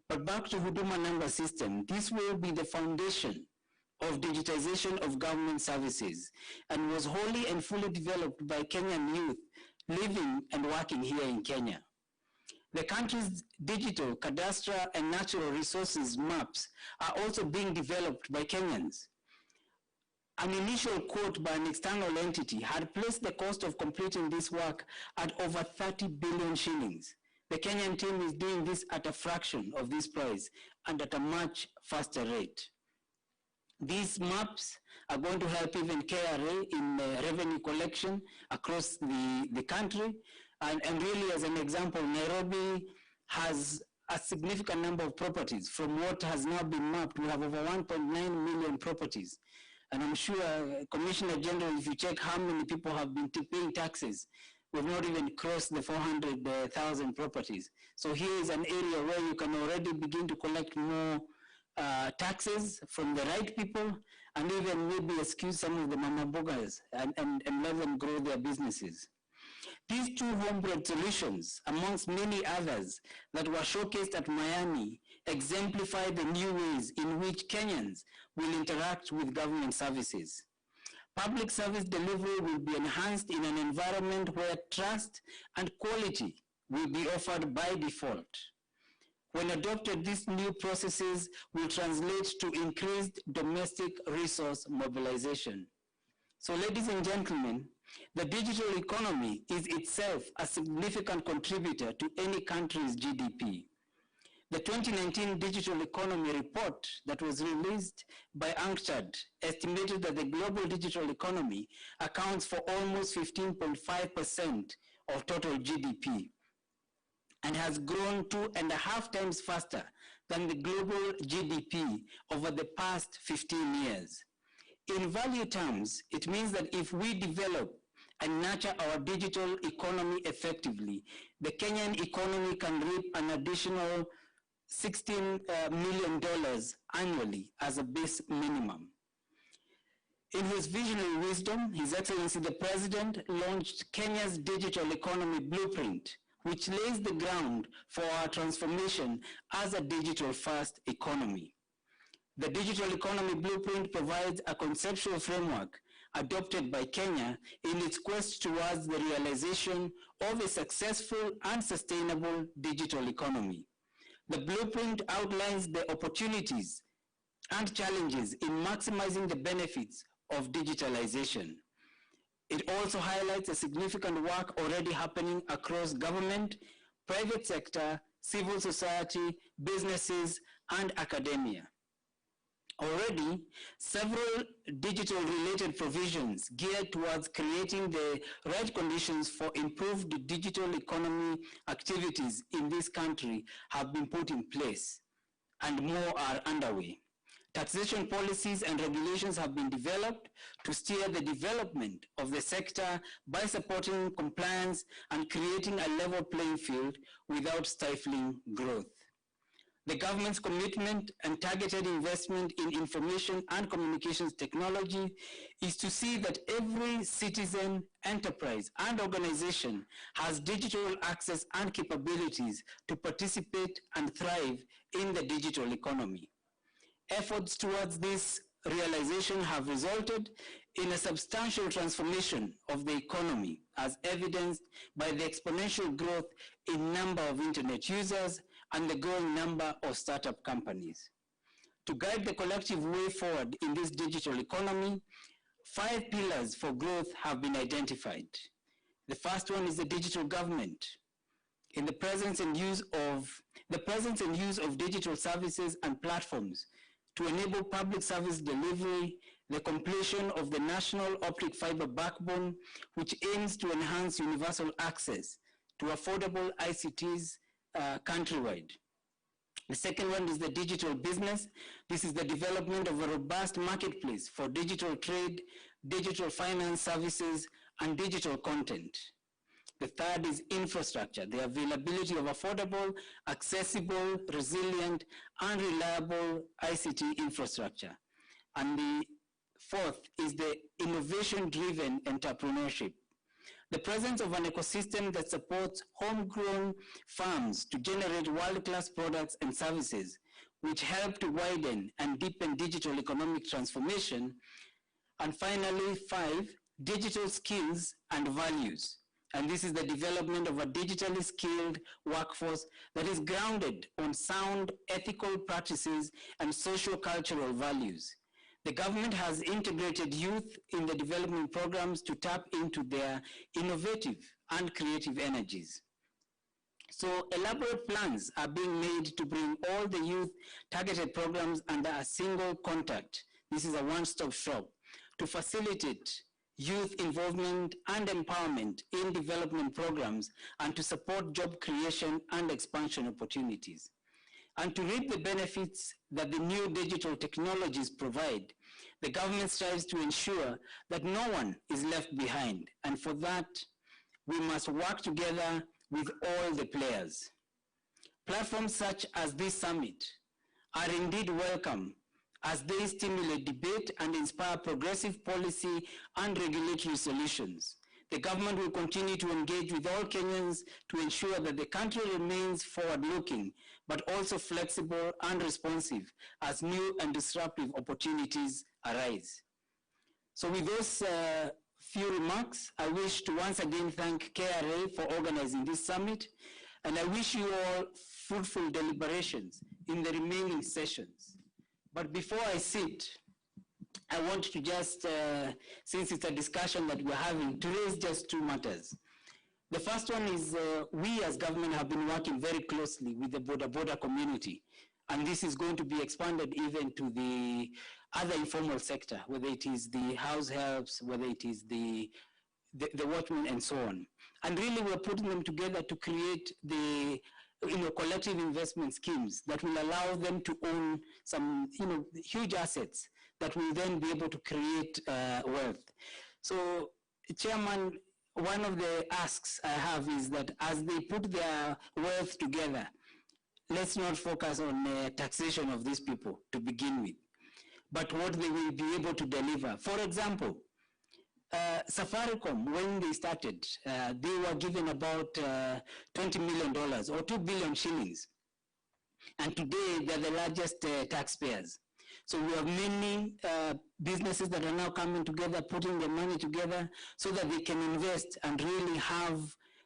But back to Huduma number system, this will be the foundation of digitization of government services and was wholly and fully developed by Kenyan youth living and working here in Kenya. The country's digital, cadastral, and natural resources maps are also being developed by Kenyans. An initial quote by an external entity had placed the cost of completing this work at over 30 billion shillings. The Kenyan team is doing this at a fraction of this price and at a much faster rate. These maps are going to help even KRA in revenue collection across the country. And really, as an example, Nairobi has a significant number of properties. From what has now been mapped, we have over 1.9 million properties. And I'm sure, Commissioner General, if you check how many people have been paying taxes, we've not even crossed the 400,000 properties. So here is an area where you can already begin to collect more taxes from the right people, and even maybe excuse some of the mama bogas and let them grow their businesses. These two homebred solutions, amongst many others that were showcased at Miami, exemplify the new ways in which Kenyans will interact with government services. Public service delivery will be enhanced in an environment where trust and quality will be offered by default. When adopted, these new processes will translate to increased domestic resource mobilization. So, ladies and gentlemen, the digital economy is itself a significant contributor to any country's GDP. The 2019 Digital Economy Report that was released by UNCTAD estimated that the global digital economy accounts for almost 15.5% of total GDP and has grown 2.5 times faster than the global GDP over the past 15 years. In value terms, it means that if we develop and nurture our digital economy effectively, the Kenyan economy can reap an additional $16 million annually as a base minimum. In his visionary wisdom, His Excellency the President launched Kenya's Digital Economy Blueprint, which lays the ground for our transformation as a digital-first economy. The Digital Economy Blueprint provides a conceptual framework adopted by Kenya in its quest towards the realization of a successful and sustainable digital economy. The blueprint outlines the opportunities and challenges in maximizing the benefits of digitalization. It also highlights a significant work already happening across government, private sector, civil society, businesses, and academia. Already, several digital-related provisions geared towards creating the right conditions for improved digital economy activities in this country have been put in place, and more are underway. Taxation policies and regulations have been developed to steer the development of the sector by supporting compliance and creating a level playing field without stifling growth. The government's commitment and targeted investment in information and communications technology is to see that every citizen, enterprise, and organization has digital access and capabilities to participate and thrive in the digital economy. Efforts towards this realization have resulted in a substantial transformation of the economy, as evidenced by the exponential growth in number of internet users and the growing number of startup companies. To guide the collective way forward in this digital economy, 5 pillars for growth have been identified. The first one is the digital government. In the presence and use of digital services and platforms to enable public service delivery, the completion of the national optic fiber backbone, which aims to enhance universal access to affordable ICTs countrywide. The second one is the digital business. This is the development of a robust marketplace for digital trade, digital finance services, and digital content. The third is infrastructure, the availability of affordable, accessible, resilient, and reliable ICT infrastructure. And the fourth is the innovation-driven entrepreneurship. The presence of an ecosystem that supports homegrown farms to generate world-class products and services, which help to widen and deepen digital economic transformation. And finally, 5, digital skills and values. And this is the development of a digitally skilled workforce that is grounded on sound ethical practices and socio-cultural values. The government has integrated youth in the development programs to tap into their innovative and creative energies. So elaborate plans are being made to bring all the youth targeted programs under a single contact. This is a one-stop shop to facilitate youth involvement and empowerment in development programs and to support job creation and expansion opportunities. And to reap the benefits that the new digital technologies provide, the government strives to ensure that no one is left behind. And for that, we must work together with all the players. Platforms such as this summit are indeed welcome as they stimulate debate and inspire progressive policy and regulatory solutions. The government will continue to engage with all Kenyans to ensure that the country remains forward-looking, but also flexible and responsive as new and disruptive opportunities arise. So with those few remarks, I wish to once again thank KRA for organizing this summit, and I wish you all fruitful deliberations in the remaining sessions. But before I sit, I want to just, since it's a discussion that we're having, to raise just 2 matters. The first one is we as government have been working very closely with the border community, and this is going to be expanded even to the other informal sector, whether it is the house helps, whether it is the watchmen and so on. And really we're putting them together to create the collective investment schemes that will allow them to own some huge assets that will then be able to create wealth. So, Chairman, one of the asks I have is that as they put their wealth together, let's not focus on taxation of these people to begin with. but what they will be able to deliver. For example, Safaricom, when they started, they were given about $20 million or 2 billion shillings. And today, they're the largest taxpayers. So we have many businesses that are now coming together, putting their money together so that they can invest and really have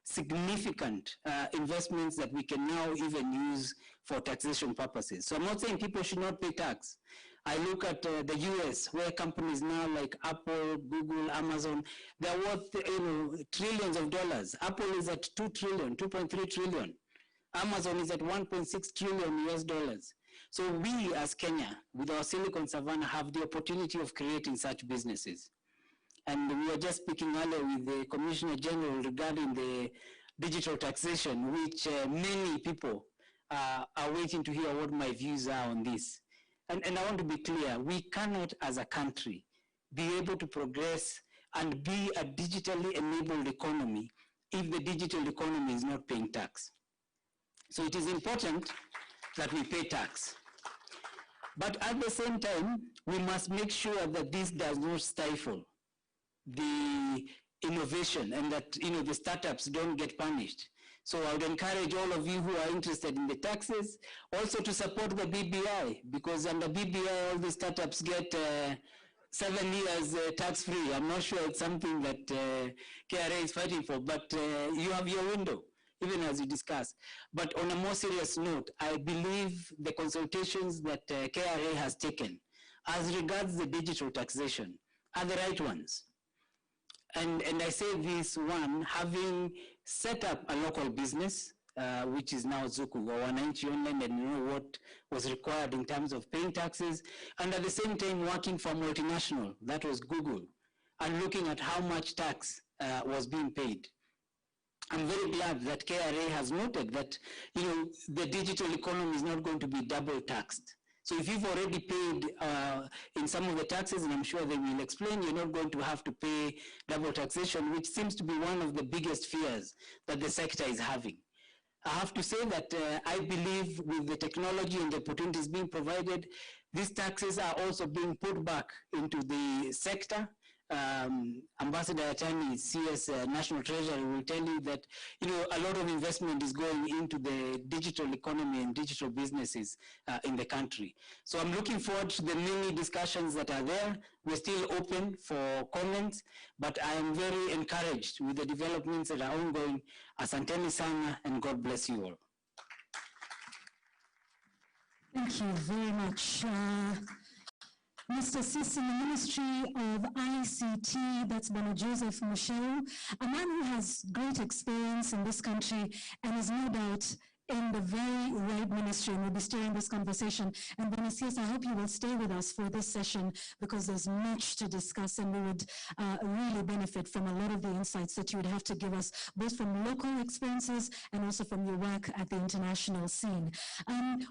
significant investments that we can now even use for taxation purposes. So I'm not saying people should not pay tax. I look at the US, where companies now like Apple, Google, Amazon, they're worth trillions of dollars. Apple is at 2 trillion, 2.3 trillion. Amazon is at 1.6 trillion US dollars. So we as Kenya, with our Silicon Savannah, have the opportunity of creating such businesses. And we were just speaking earlier with the Commissioner General regarding the digital taxation, which many people are waiting to hear what my views are on this. And I want to be clear, we cannot as a country be able to progress and be a digitally enabled economy if the digital economy is not paying tax. So it is important that we pay tax. But at the same time, we must make sure that this does not stifle the innovation and that the startups don't get punished. So I would encourage all of you who are interested in the taxes also to support the BBI, because under BBI all the startups get 7 years tax-free. I'm not sure it's something that KRA is fighting for, but you have your window, even as you discuss. But on a more serious note, I believe the consultations that KRA has taken as regards the digital taxation are the right ones. And I say this one, having set up a local business, which is now Zuku, or Wananchi Online, and you know what was required in terms of paying taxes, and at the same time working for a multinational, that was Google, and looking at how much tax was being paid. I'm very glad that KRA has noted that the digital economy is not going to be double taxed. So if you've already paid in some of the taxes, and I'm sure they will explain, you're not going to have to pay double taxation, which seems to be one of the biggest fears that the sector is having. I have to say that I believe with the technology and the opportunities being provided, these taxes are also being put back into the sector. Ambassador Attorney, CS National Treasury will tell you that a lot of investment is going into the digital economy and digital businesses in the country. So I'm looking forward to the many discussions that are there. We're still open for comments, but I am very encouraged with the developments that are ongoing. Asanteni sana, and God bless you all. Thank you very much. Mr. Sis in the Ministry of ICT, that's Bwana Joseph Musheu, a man who has great experience in this country and is no doubt in the very right ministry, and we'll be steering this conversation. And Bwana Sis, I hope you will stay with us for this session because there's much to discuss, and we would really benefit from a lot of the insights that you would have to give us, both from local experiences and also from your work at the international scene.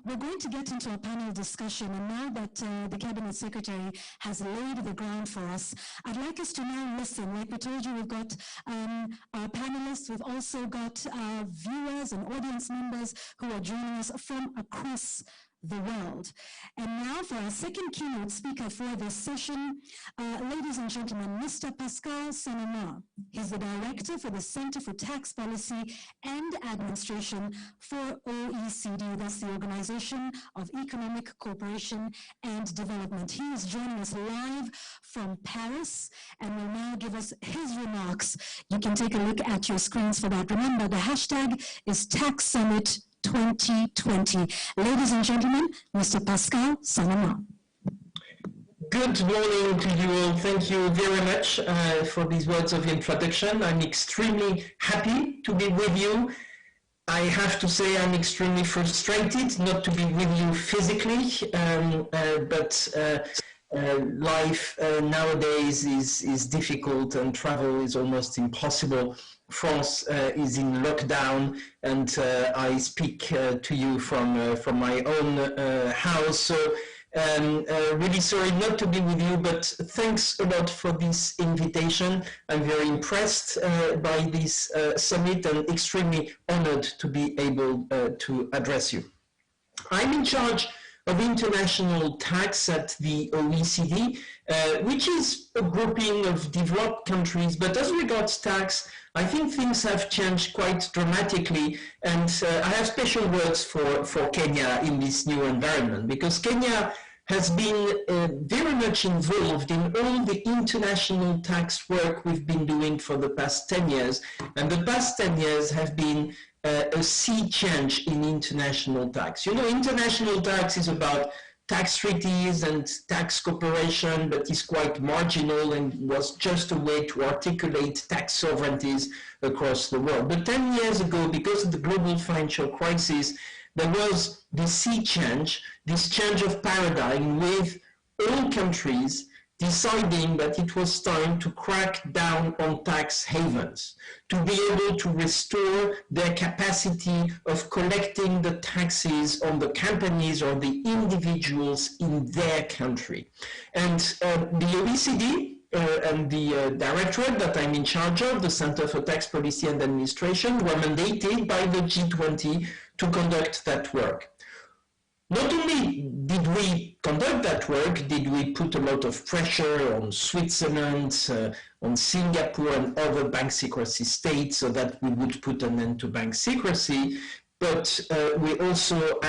We're going to get into a panel discussion, and now that the Cabinet Secretary has laid the ground for us, I'd like us to now listen. Like we told you, we've got our panelists, we've also got viewers and audience members who are joining us from across the world. And now for our second keynote speaker for this session, ladies and gentlemen, Mr. Pascal Sanama. He's the Director for the Center for Tax Policy and Administration for OECD. That's the Organization of Economic Cooperation and Development. He is joining us live from Paris and will now give us his remarks. You can take a look at your screens for that. Remember, the hashtag is Tax Summit 2020. Ladies and gentlemen, Mr. Pascal Sanama. Good morning to you all. Thank you very much for these words of introduction. I'm extremely happy to be with you. I have to say I'm extremely frustrated not to be with you physically, but life nowadays is difficult and travel is almost impossible. France is in lockdown, and I speak to you from my own house. So really sorry not to be with you, but thanks a lot for this invitation. I'm very impressed by this summit and extremely honored to be able to address you. I'm in charge of international tax at the OECD, which is a grouping of developed countries. But as regards tax, I think things have changed quite dramatically, and I have special words for Kenya in this new environment, because Kenya has been very much involved in all the international tax work we've been doing for the past 10 years. And the past 10 years have been a sea change in international tax. You know, international tax is about tax treaties and tax cooperation, but is quite marginal and was just a way to articulate tax sovereignties across the world. But 10 years ago, because of the global financial crisis, there was this sea change, this change of paradigm, with all countries deciding that it was time to crack down on tax havens, to be able to restore their capacity of collecting the taxes on the companies or the individuals in their country. And the OECD and the directorate that I'm in charge of, the Center for Tax Policy and Administration, were mandated by the G20 to conduct that work. Not only did we conduct that work, did we put a lot of pressure on Switzerland, on Singapore and other bank secrecy states so that we would put an end to bank secrecy, but we also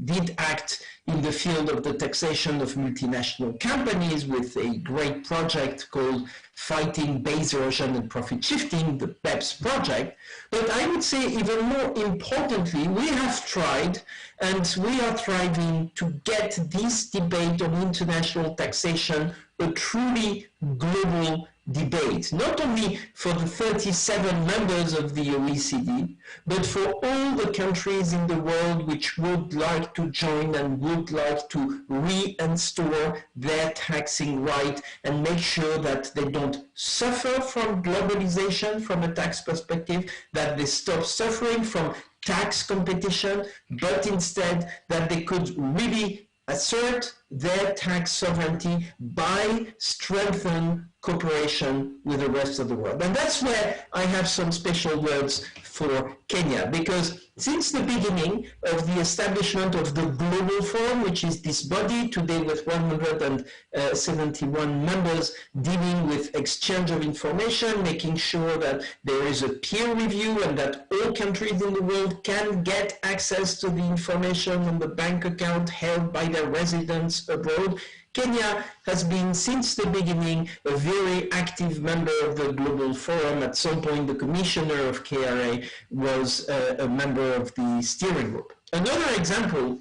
did act in the field of the taxation of multinational companies with a great project called Fighting Base Erosion and Profit Shifting, the BEPS project. But I would say even more importantly, we have tried and we are trying to get this debate on international taxation a truly global debate, not only for the 37 members of the OECD, but for all the countries in the world which would like to join and would like to reinstore their taxing right and make sure that they don't suffer from globalization from a tax perspective, that they stop suffering from tax competition, but instead that they could really assert their tax sovereignty by strengthening cooperation with the rest of the world. And that's where I have some special words for Kenya, because since the beginning of the establishment of the Global Forum, which is this body today with 171 members dealing with exchange of information, making sure that there is a peer review and that all countries in the world can get access to the information on the bank account held by their residents abroad, Kenya has been, since the beginning, a very active member of the Global Forum. At some point, the commissioner of KRA was a member of the steering group. Another example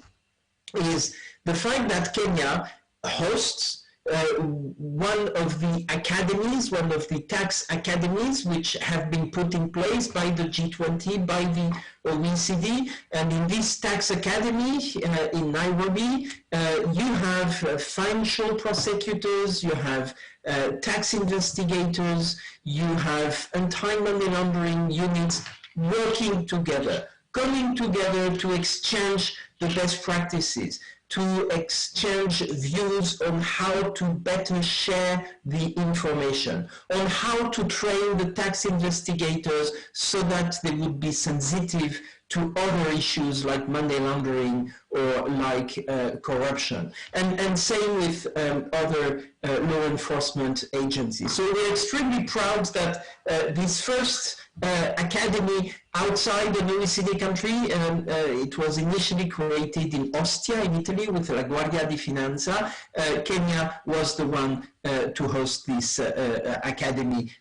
is the fact that Kenya hosts one of the academies, one of the tax academies, which have been put in place by the G20, by the OECD. And in this tax academy in Nairobi, you have financial prosecutors, you have tax investigators, you have anti-money laundering units working together, coming together to exchange the best practices, to exchange views on how to better share the information, on how to train the tax investigators so that they would be sensitive to other issues like money laundering or like corruption. And same with other law enforcement agencies. So we're extremely proud that this first academy outside an OECD country, it was initially created in Ostia in Italy with La Guardia di Finanza. Kenya was the one to host this academy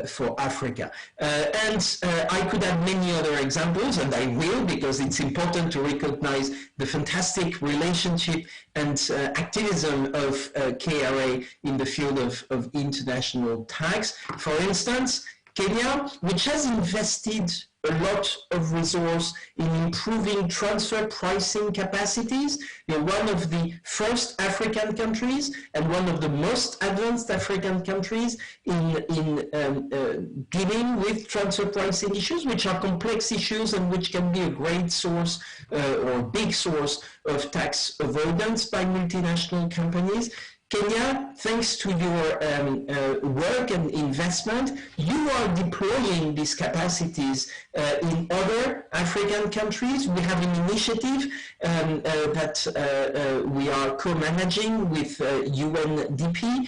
for Africa. And I could have many other examples, and I will, because it's important to recognize the fantastic relationship and activism of KRA in the field of international tax. For instance, Kenya, which has invested a lot of resource in improving transfer pricing capacities. You're one of the first African countries and one of the most advanced African countries in dealing with transfer pricing issues, which are complex issues and which can be a great source or big source of tax avoidance by multinational companies. Kenya, thanks to your work and investment, you are deploying these capacities in other African countries. We have an initiative that we are co-managing with UNDP,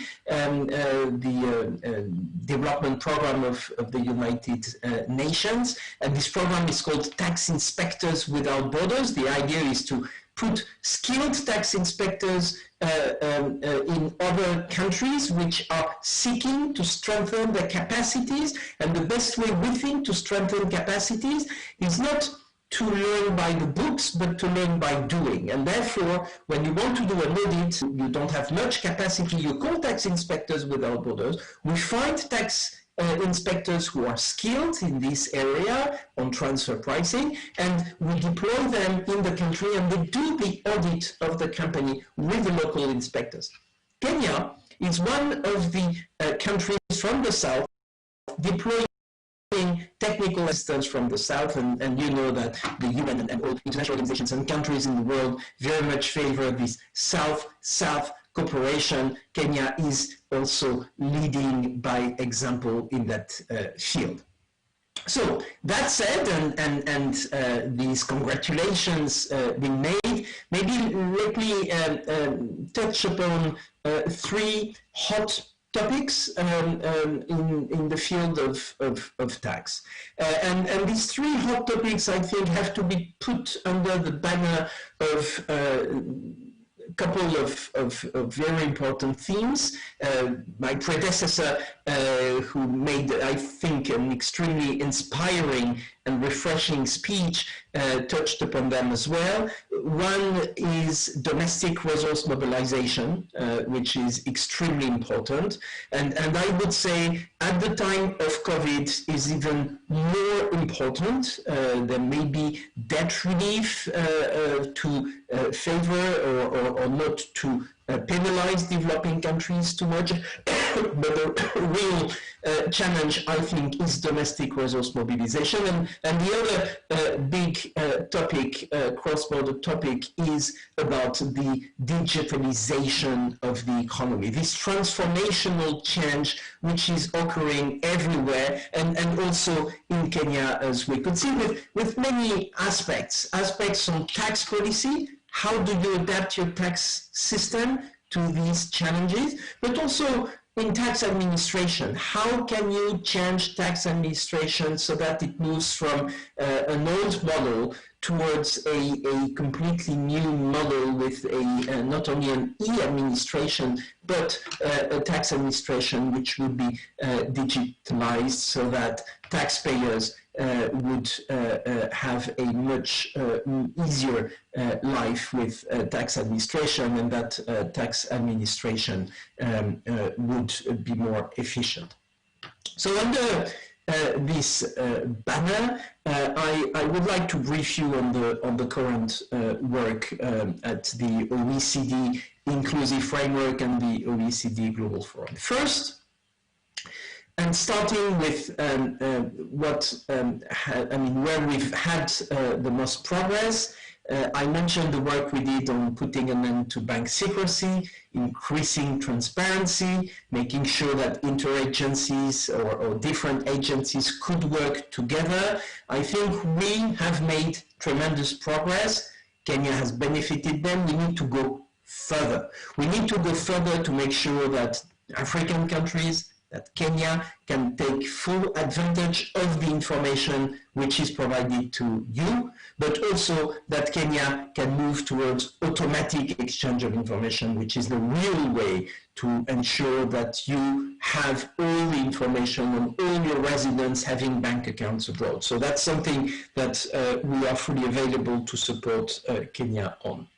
the development program of the United Nations. And this program is called Tax Inspectors Without Borders. The idea is to put skilled tax inspectors in other countries which are seeking to strengthen their capacities. And the best way we think to strengthen capacities is not to learn by the books, but to learn by doing. And therefore, when you want to do an audit, you don't have much capacity, you call Tax Inspectors Without Borders. We find tax inspectors who are skilled in this area on transfer pricing, and we deploy them in the country, and they do the audit of the company with the local inspectors. Kenya is one of the countries from the south deploying technical assistance from the south, and you know that the UN and all international organizations and countries in the world very much favor this south-south cooperation. Kenya is also leading by example in that field. So that said, and these congratulations being made, maybe let me touch upon three hot topics in the field of tax. And these three hot topics, I think, have to be put under the banner of couple of very important themes. My predecessor, who made, I think, an extremely inspiring and refreshing speech, touched upon them as well. One is domestic resource mobilization, which is extremely important. And I would say at the time of COVID is even more important. There may be debt relief to favor or not to penalize developing countries too much, but the real challenge, I think, is domestic resource mobilization. And the other big topic, cross-border topic, is about the digitalization of the economy, this transformational change which is occurring everywhere, and also in Kenya, as we could see, with many aspects on tax policy. How do you adapt your tax system to these challenges? But also in tax administration, how can you change tax administration so that it moves from an old model towards a completely new model with not only an e-administration, but a tax administration which would be digitalized so that taxpayers would have a much easier life with tax administration, and that tax administration would be more efficient. So under this banner, I would like to brief you on the current work at the OECD Inclusive Framework and the OECD Global Forum. First, and starting with where we've had the most progress, I mentioned the work we did on putting an end to bank secrecy, increasing transparency, making sure that interagencies or different agencies could work together. I think we have made tremendous progress. Kenya has benefited them. We need to go further. We need to go further to make sure that African countries, that Kenya can take full advantage of the information which is provided to you, but also that Kenya can move towards automatic exchange of information, which is the real way to ensure that you have all the information on all your residents having bank accounts abroad. So that's something that we are fully available to support Kenya on.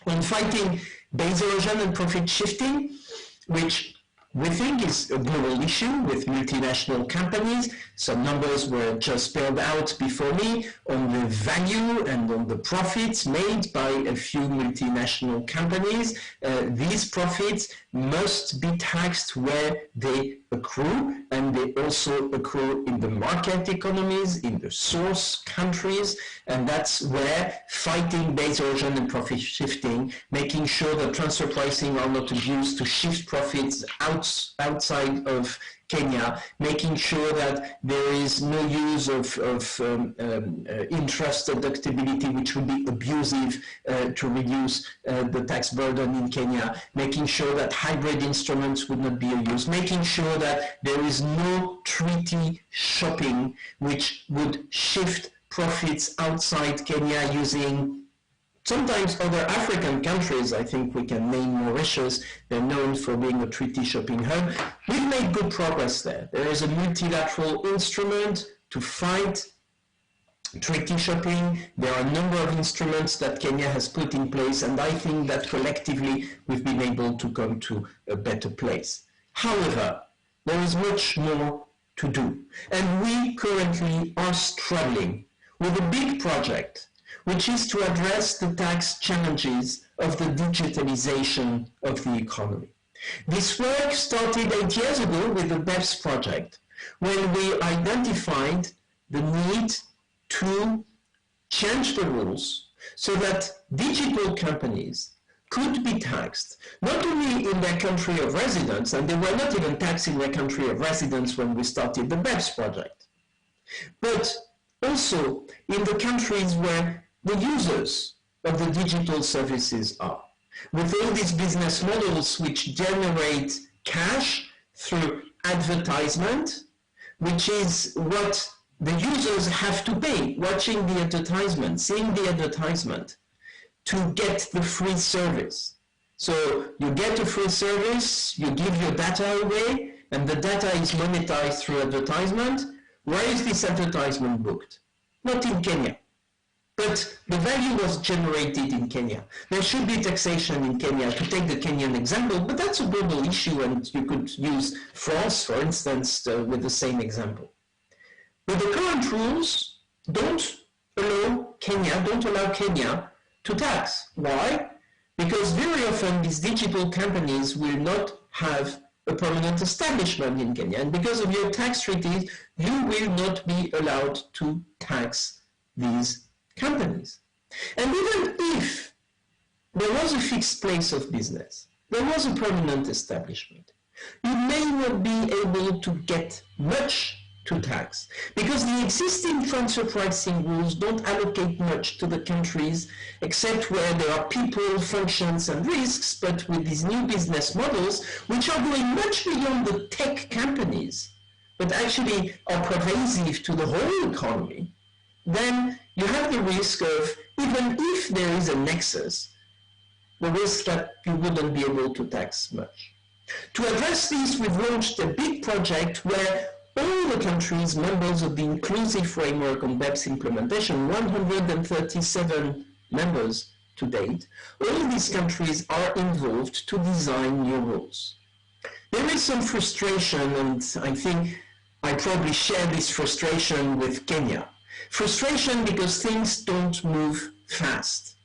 On fighting base erosion and profit shifting, which we think is a global issue with multinational companies. Some numbers were just spelled out before me on the value and on the profits made by a few multinational companies. These profits, must be taxed where they accrue, and they also accrue in the market economies, in the source countries, and that's where fighting base erosion and profit shifting, making sure that transfer pricing are not abused to shift profits outside of Kenya, making sure that there is no use of interest deductibility, which would be abusive to reduce the tax burden in Kenya, making sure that hybrid instruments would not be used, making sure that there is no treaty shopping which would shift profits outside Kenya using sometimes other African countries. I think we can name Mauritius. They're known for being a treaty shopping hub. We've made good progress there. There is a multilateral instrument to fight treaty shopping. There are a number of instruments that Kenya has put in place, and I think that collectively we've been able to come to a better place. However, there is much more to do, and we currently are struggling with a big project, which is to address the tax challenges of the digitalization of the economy. This work started 8 years ago with the BEPS project, when we identified the need to change the rules so that digital companies could be taxed, not only in their country of residence, and they were not even taxed in their country of residence when we started the BEPS project, but also in the countries where the users of the digital services are, with all these business models which generate cash through advertisement, which is what the users have to pay, watching the advertisement, seeing the advertisement, to get the free service. So you get a free service, you give your data away, and the data is monetized through advertisement. Where is this advertisement booked? Not in Kenya. But the value was generated in Kenya. There should be taxation in Kenya, to take the Kenyan example, but that's a global issue, and you could use France, for instance, with the same example. But the current rules don't allow Kenya to tax. Why? Because very often these digital companies will not have a permanent establishment in Kenya, and because of your tax treaties, you will not be allowed to tax these companies. And even if there was a fixed place of business, there was a permanent establishment, you may not be able to get much to tax, because the existing transfer pricing rules don't allocate much to the countries, except where there are people, functions, and risks. But with these new business models, which are going much beyond the tech companies, but actually are pervasive to the whole economy, then you have the risk of, even if there is a nexus, the risk that you wouldn't be able to tax much. To address this, we've launched a big project where all the countries members of the inclusive framework on BEPS implementation, 137 members to date, all these countries are involved to design new rules. There is some frustration, and I think I probably share this frustration with Kenya. Frustration because things don't move fast.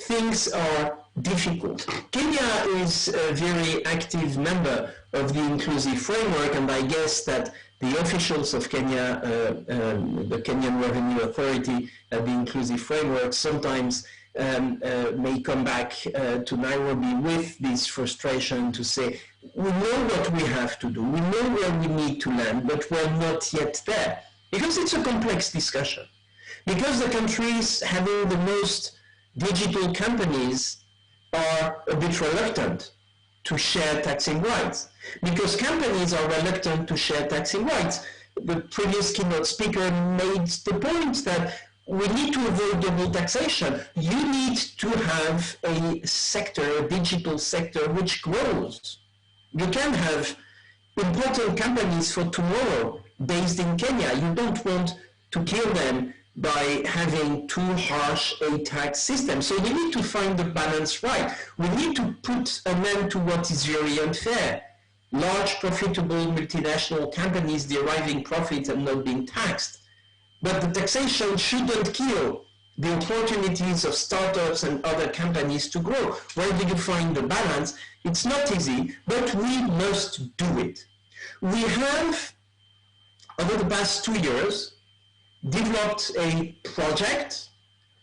Things are difficult. Kenya is a very active member of the inclusive framework, and I guess that the officials of Kenya, the Kenyan Revenue Authority, the inclusive framework, sometimes may come back to Nairobi with this frustration to say, we know what we have to do, we know where we need to land, but we're not yet there. Because it's a complex discussion. Because the countries having the most digital companies are a bit reluctant to share taxing rights. Because companies are reluctant to share taxing rights. The previous keynote speaker made the point that we need to avoid double taxation. You need to have a sector, a digital sector, which grows. You can have important companies for tomorrow based in Kenya. You don't want to kill them by having too harsh a tax system. So we need to find the balance right. We need to put an end to what is very unfair. Large profitable multinational companies deriving profits and not being taxed. But the taxation shouldn't kill the opportunities of startups and other companies to grow. Where do you find the balance? It's not easy, but we must do it. We have, over the past 2 years, developed a project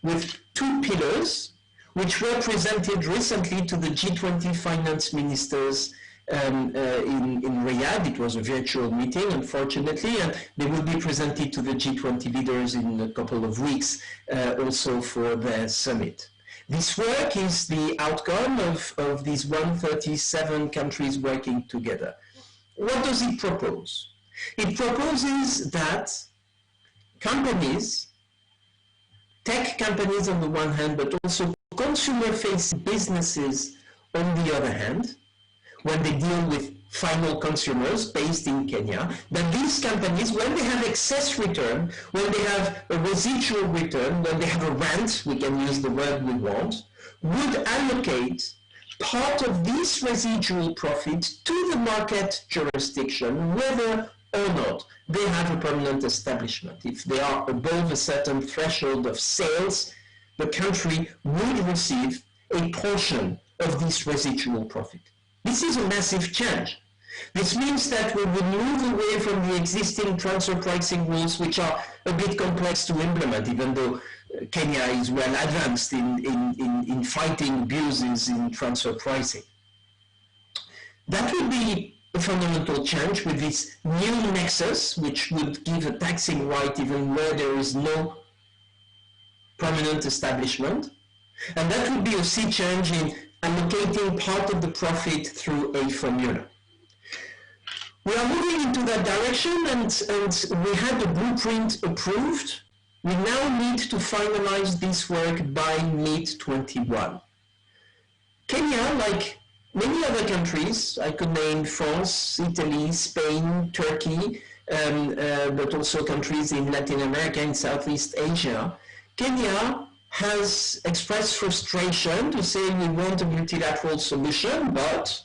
with 2 pillars, which were presented recently to the G20 finance ministers in Riyadh. It was a virtual meeting, unfortunately, and they will be presented to the G20 leaders in a couple of weeks, also for their summit. This work is the outcome of these 137 countries working together. What does it propose? It proposes that companies, tech companies on the one hand, but also consumer-facing businesses on the other hand, when they deal with final consumers based in Kenya, that these companies, when they have excess return, when they have a residual return, when they have a rent, we can use the word we want, would allocate part of this residual profit to the market jurisdiction, whether or not they have a permanent establishment. If they are above a certain threshold of sales, the country would receive a portion of this residual profit. This is a massive change. This means that we would move away from the existing transfer pricing rules, which are a bit complex to implement, even though Kenya is well advanced in fighting abuses in transfer pricing. That would be a fundamental change with this new nexus, which would give a taxing right even where there is no permanent establishment. And that would be a sea change in allocating part of the profit through a formula. We are moving into that direction, and we had the blueprint approved. We now need to finalize this work by mid-21. Kenya, like many other countries, I could name France, Italy, Spain, Turkey, but also countries in Latin America and Southeast Asia, Kenya has expressed frustration to say we want a multilateral solution, but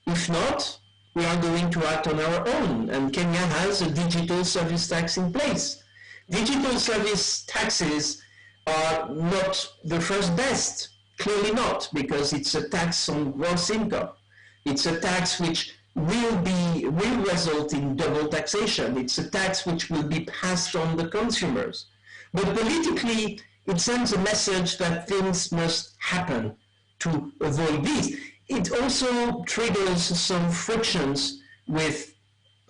if not, we are going to act on our own. And Kenya has a digital service tax in place. Digital service taxes are not the first best, clearly not, because it's a tax on gross income. It's a tax which will result in double taxation. It's a tax which will be passed on the consumers. But politically, it sends a message that things must happen to avoid this. It also triggers some frictions with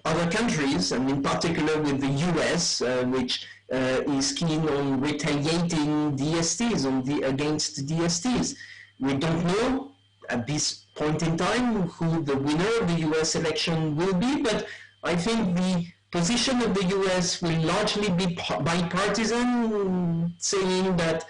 other countries, and in particular with the US, which is keen on retaliating DSTs, against DSTs. We don't know at this point in time who the winner of the US election will be, but I think the position of the US will largely be bipartisan, saying that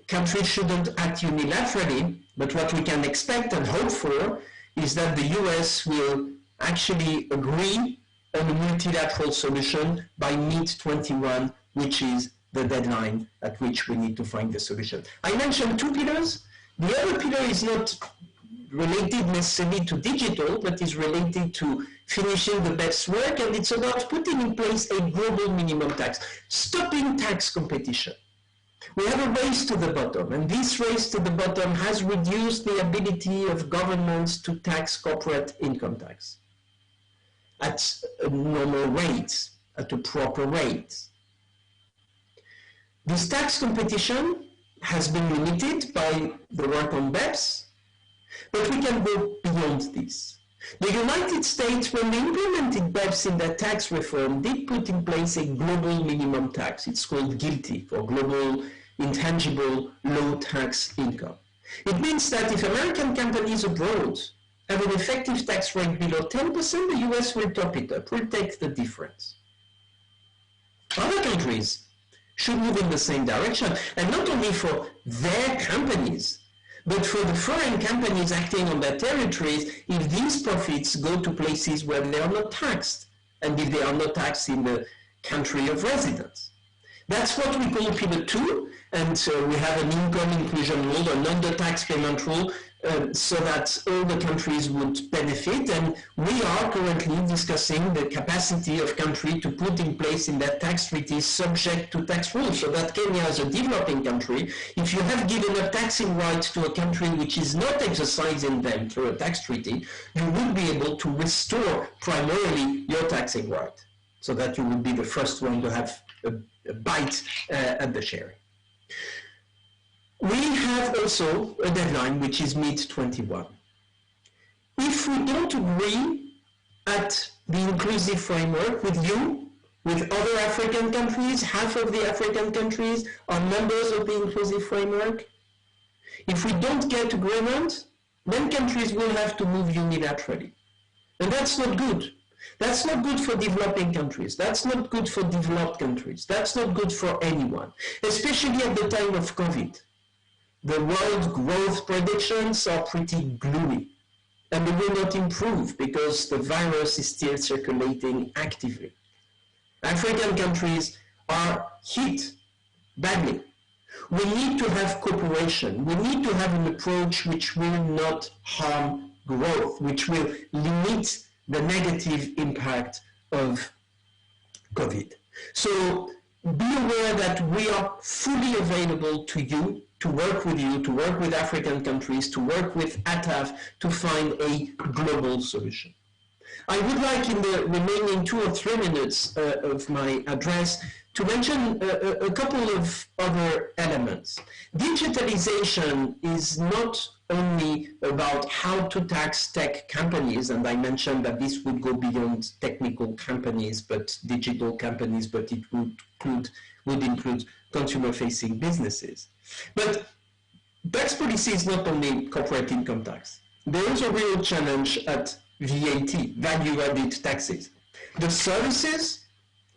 countries shouldn't act unilaterally, but what we can expect and hope for is that the US will actually agree on a multilateral solution by mid-21, which is the deadline at which we need to find the solution. I mentioned 2 pillars. The other pillar is not related necessarily to digital, but is related to finishing the BEPS work, and it's about putting in place a global minimum tax, stopping tax competition. We have a race to the bottom, and this race to the bottom has reduced the ability of governments to tax corporate income tax at a normal rate, at a proper rate. This tax competition has been limited by the work on BEPS, but we can go beyond this. The United States, when they implemented BEPS in their tax reform, did put in place a global minimum tax. It's called GILTI, for Global Intangible Low Tax Income. It means that if American companies abroad have an effective tax rate below 10%, the US will top it up, will take the difference. Other countries should move in the same direction, and not only for their companies, but for the foreign companies acting on their territories, if these profits go to places where they are not taxed, and if they are not taxed in the country of residence. That's what we call Pillar 2, and we have an income inclusion rule, an under-tax payment rule, so that all the countries would benefit. And we are currently discussing the capacity of country to put in place in that tax treaty subject to tax rules, so that Kenya, as a developing country, if you have given a taxing right to a country which is not exercising them through a tax treaty, you would be able to restore primarily your taxing right, so that you would be the first one to have a bite at the sharing. We have also a deadline, which is mid-21. If we don't agree at the inclusive framework with you, with other African countries, half of the African countries are members of the inclusive framework, if we don't get agreement, then countries will have to move unilaterally. And that's not good. That's not good for developing countries. That's not good for developed countries. That's not good for anyone, especially at the time of COVID. The world growth predictions are pretty gloomy, and they will not improve because the virus is still circulating actively. African countries are hit badly. We need to have cooperation. We need to have an approach which will not harm growth, which will limit the negative impact of COVID. So be aware that we are fully available to you, to work with you, to work with African countries, to work with ATAF to find a global solution. I would like, in the remaining 2 or 3 minutes of my address, to mention a couple of other elements. Digitalization is not only about how to tax tech companies, and I mentioned that this would go beyond technical companies, but digital companies, but it would include consumer-facing businesses. But tax policy is not only corporate income tax. There is a real challenge at VAT, value-added taxes. The services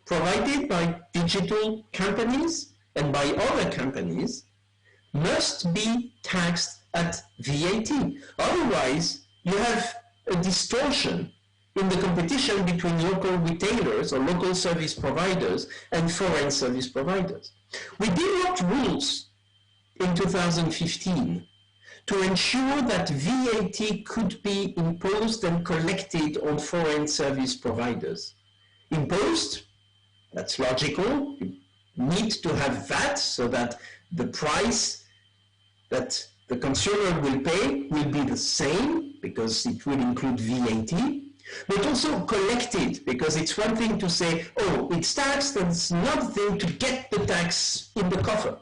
provided by digital companies and by other companies must be taxed at VAT. Otherwise, you have a distortion in the competition between local retailers or local service providers and foreign service providers. We developed rules in 2015 to ensure that VAT could be imposed and collected on foreign service providers. Imposed, that's logical. You need to have VAT so that the price that the consumer will pay will be the same, because it will include VAT, but also collected, because it's one thing to say, oh, it's taxed, and it's another thing to get the tax in the coffer.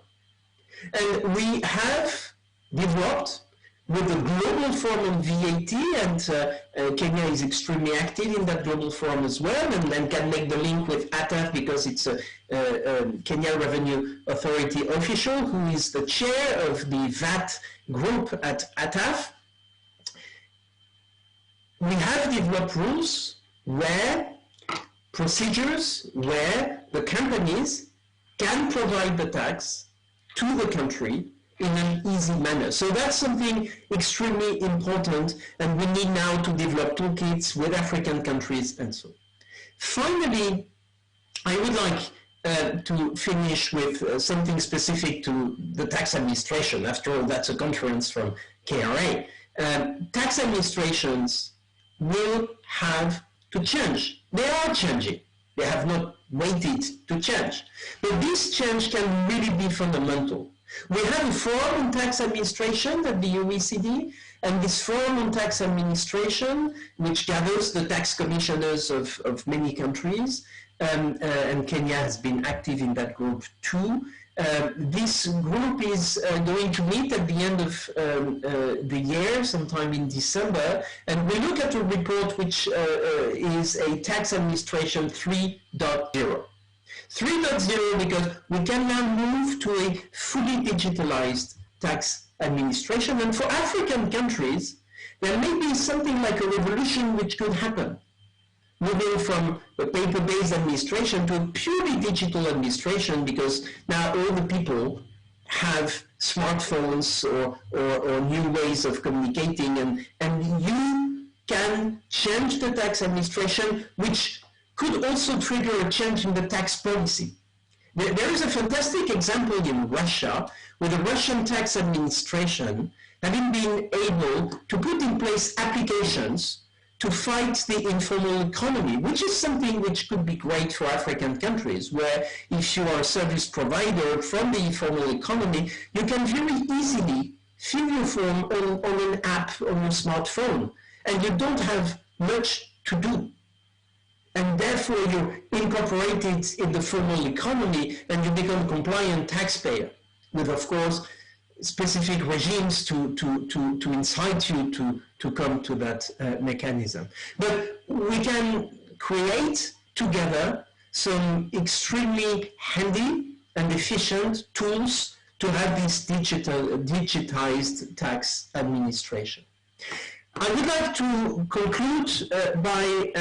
And we have developed with the global forum on VAT, and Kenya is extremely active in that global forum as well, and then can make the link with ATAF because it's a Kenya Revenue Authority official who is the chair of the VAT group at ATAF. We have developed rules where procedures where the companies can provide the tax to the country in an easy manner. So that's something extremely important, and we need now to develop toolkits with African countries and so on. Finally, I would like to finish with something specific to the tax administration. After all, that's a conference from KRA. Tax administrations will have to change. They are changing. They have not waited to change. But this change can really be fundamental. We have a forum on tax administration at the OECD, and this forum on tax administration, which gathers the tax commissioners of many countries, and Kenya has been active in that group too. This group is going to meet at the end of the year, sometime in December, and we look at a report which is a tax administration 3.0. 3.0 because we can now move to a fully digitalized tax administration, and for African countries, there may be something like a revolution which could happen. Moving from a paper-based administration to a purely digital administration, because now all the people have smartphones or new ways of communicating, and you can change the tax administration, which could also trigger a change in the tax policy. There is a fantastic example in Russia, where the Russian tax administration having been able to put in place applications to fight the informal economy, which is something which could be great for African countries, where if you are a service provider from the informal economy, you can very easily fill your form on an app on your smartphone, and you don't have much to do. And therefore you're incorporated in the formal economy and you become a compliant taxpayer with, of course, specific regimes to incite you to come to that mechanism. But we can create together some extremely handy and efficient tools to have this digitized tax administration. I would like to conclude by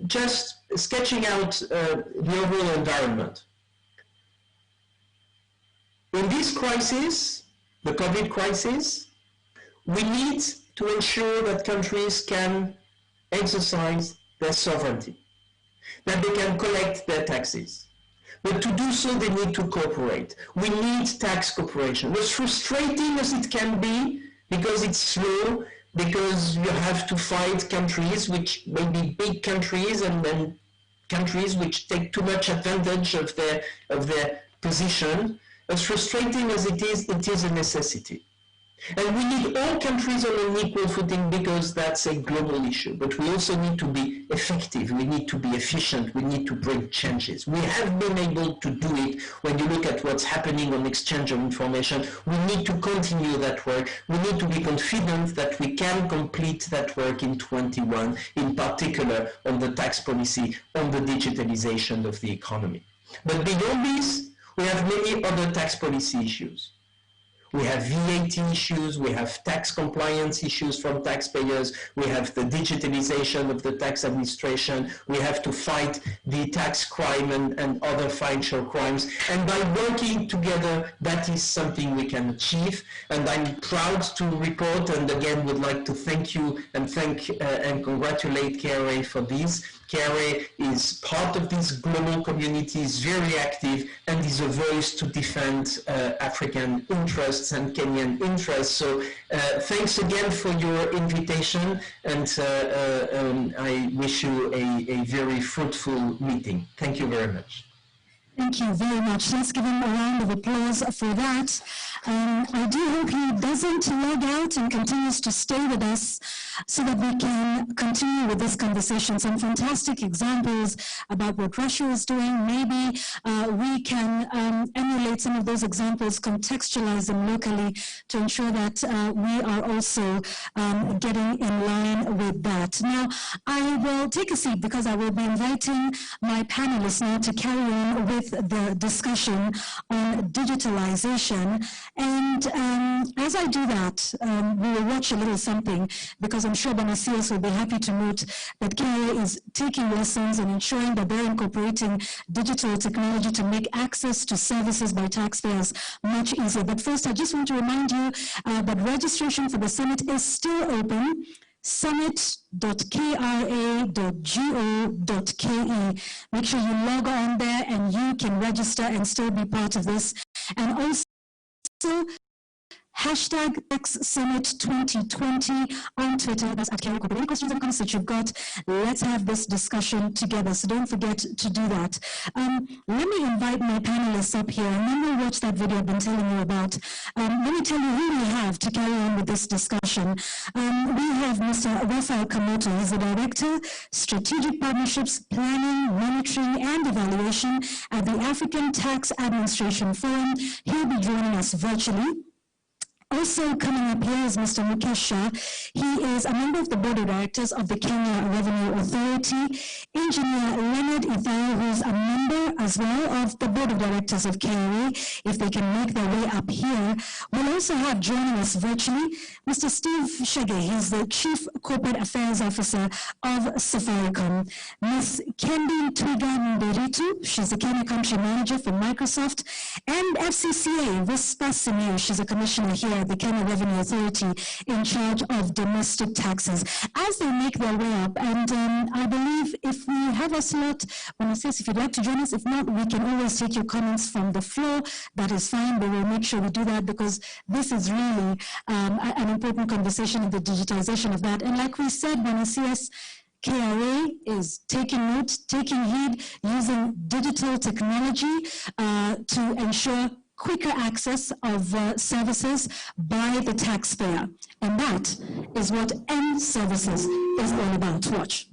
just sketching out the overall environment. In this crisis, the COVID crisis, we need to ensure that countries can exercise their sovereignty, that they can collect their taxes. But to do so, they need to cooperate. We need tax cooperation. As frustrating as it can be, because it's slow, because you have to fight countries which may be big countries and then countries which take too much advantage of their position. As frustrating as it is a necessity. And we need all countries on an equal footing because that's a global issue. But we also need to be effective, we need to be efficient, we need to bring changes. We have been able to do it when you look at what's happening on exchange of information. We need to continue that work. We need to be confident that we can complete that work in 21, in particular on the tax policy, on the digitalization of the economy. But beyond this, we have many other tax policy issues. We have VAT issues, we have tax compliance issues from taxpayers, we have the digitalization of the tax administration, we have to fight the tax crime and other financial crimes. And by working together, that is something we can achieve. And I'm proud to report, and again would like to thank you and and congratulate KRA for this. KRA is part of this global community, is very active, and is a voice to defend African interests and Kenyan interests. So thanks again for your invitation, and I wish you a very fruitful meeting. Thank you very much. Thank you very much. Let's give him a round of applause for that. I do hope he doesn't log out and continues to stay with us so that we can continue with this conversation. Some fantastic examples about what Russia is doing. Maybe we can emulate some of those examples, contextualize them locally to ensure that we are also getting in line with that. Now, I will take a seat because I will be inviting my panelists now to carry on with the discussion on digitalization. And as I do that, we will watch a little something, because I'm sure Banasias will be happy to note that KRA is taking lessons and ensuring that they're incorporating digital technology to make access to services by taxpayers much easier. But first, I just want to remind you that registration for the summit is still open. summit.kra.go.ke. Make sure you log on there and you can register and still be part of this. And also, hashtag #TaxSummit2020 on Twitter. That's at KRA Corporate. Any questions and comments that you've got, let's have this discussion together. So don't forget to do that. Let me invite my panelists up here, and then we'll watch that video I've been telling you about. Let me tell you who we have to carry on with this discussion. We have Mr. Rafael Kamoto. He's the Director, Strategic Partnerships, Planning, Monitoring, and Evaluation at the African Tax Administration Forum. He'll be joining us virtually. Also coming up here is Mr. Mukesh Shah. He is a member of the Board of Directors of the Kenya Revenue Authority. Engineer Leonard Ithao, who's a member as well of the Board of Directors of KRA, if they can make their way up here. We'll also have joining us virtually Mr. Steve Shege. He's the Chief Corporate Affairs Officer of Safaricom. Ms. Kendi Twiga Nderitu, she's the Kenya Country Manager for Microsoft. And FCCA, Vispa Simeo, she's a commissioner here at the Kenya Revenue Authority in charge of domestic taxes. As they make their way up, and I believe if we have a slot, when it says if you'd like to join us, comments. If not, we can always take your comments from the floor. That is fine, but we'll make sure we do that because this is really an important conversation in the digitization of that. And like we said, when you see us, KRA is taking note, taking heed, using digital technology to ensure quicker access of services by the taxpayer. And that is what M Services is all about. Watch.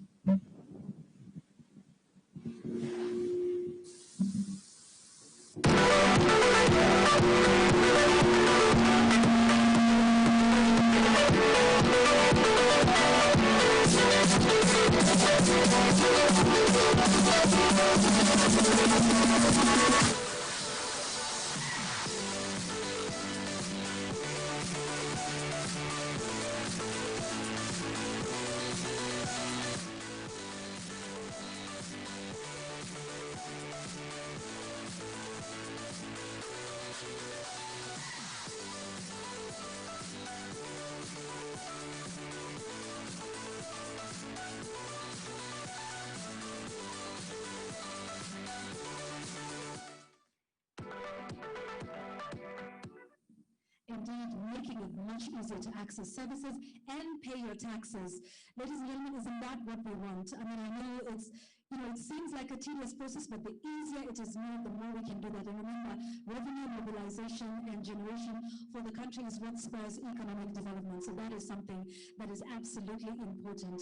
Indeed, making it much easier to access services and pay your taxes. Ladies and gentlemen, isn't that what we want? I mean, I know it's, it seems like a tedious process, but the easier it is made, the more we can do that. And remember, revenue mobilization and generation for the country is what spurs economic development. So that is something that is absolutely important.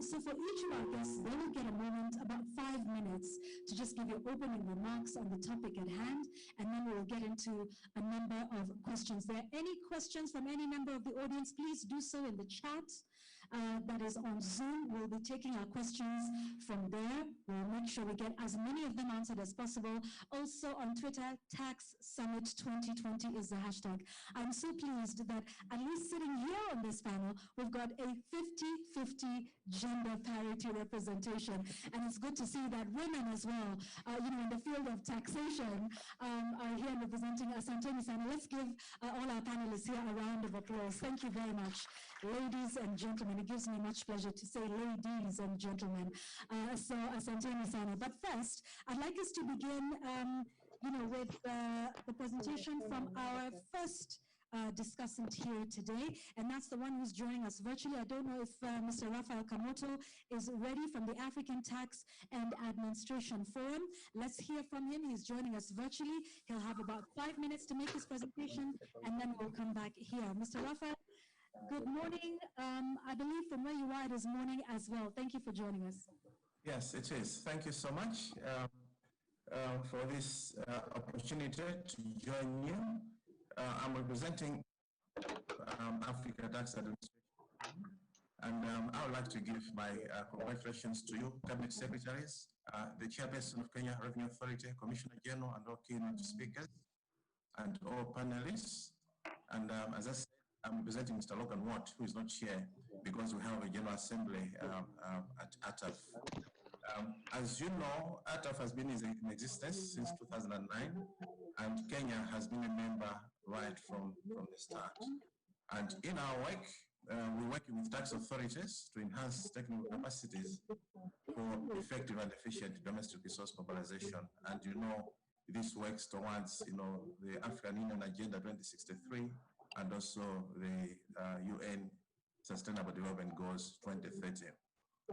So for each of our guests, they will get a moment, about 5 minutes, to just give you opening remarks on the topic at hand, and then we'll get into a number of questions. There are any questions from any member of the audience, please do so in the chat. That is on Zoom. We'll be taking our questions from there. We'll make sure we get as many of them answered as possible. Also on Twitter, Tax Summit 2020 is the hashtag. I'm so pleased that at least sitting here on this panel, we've got a 50-50 gender parity representation. And it's good to see that women as well, in the field of taxation, are here representing Asante Misana. Let's give all our panelists here a round of applause. Thank you very much, ladies and gentlemen. It gives me much pleasure to say ladies and gentlemen. So Asante Misana. But first, I'd like us to begin, with the presentation from our first discussant here today, and that's the one who's joining us virtually. I don't know if Mr. Rafael Kamoto is ready from the African Tax and Administration Forum. Let's hear from him. He's joining us virtually. He'll have about 5 minutes to make his presentation, and then we'll come back here. Mr. Rafael, good morning. I believe from where you are, it is morning as well. Thank you for joining us. Yes, it is. Thank you so much for this opportunity to join you. I'm representing Africa Tax Administration, and I would like to give my congratulations to you, Cabinet Secretaries, the Chairperson of Kenya Revenue Authority, Commissioner General, and all keynote speakers, and all panelists. And as I said, I'm representing Mr. Logan Watt, who is not here because we have a General Assembly at ATAF. As you know, ATAF has been in existence since 2009, and Kenya has been a member right from the start. And in our work, we're working with tax authorities to enhance technical capacities for effective and efficient domestic resource mobilization. And this works towards the African Union Agenda 2063 and also the UN Sustainable Development Goals 2030.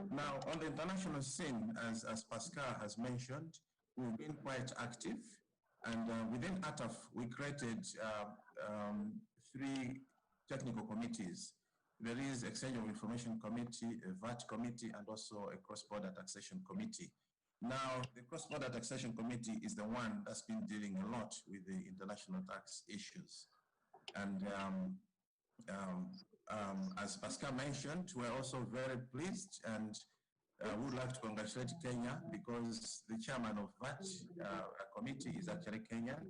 Now, on the international scene, as Pascal has mentioned, we've been quite active. And within ATAF, we created 3 technical committees. There is Exchange of Information Committee, a VAT committee, and also a cross-border taxation committee. Now, the cross-border taxation committee is the one that's been dealing a lot with the international tax issues. And as Pascal mentioned, we're also very pleased and we would like to congratulate Kenya because the chairman of that committee is actually Kenyan.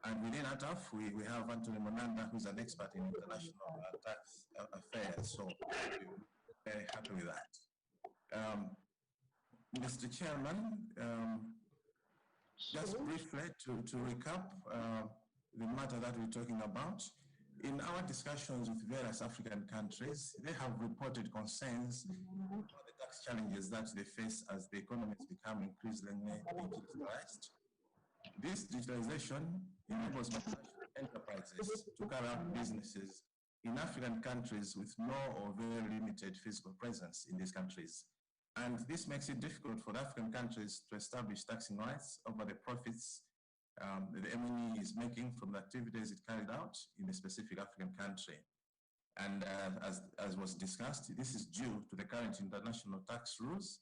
And within ATAF, we have Anthony Monanda, who's an expert in international tax affairs. So we're very happy with that. Mr. Chairman, just briefly to recap the matter that we're talking about. In our discussions with various African countries, they have reported concerns about the tax challenges that they face as the economies become increasingly digitalized. This digitalization enables multinational enterprises to carry out businesses in African countries with no or very limited physical presence in these countries. And this makes it difficult for the African countries to establish taxing rights over the profits the MNE is making from the activities it carried out in a specific African country. And as was discussed, this is due to the current international tax rules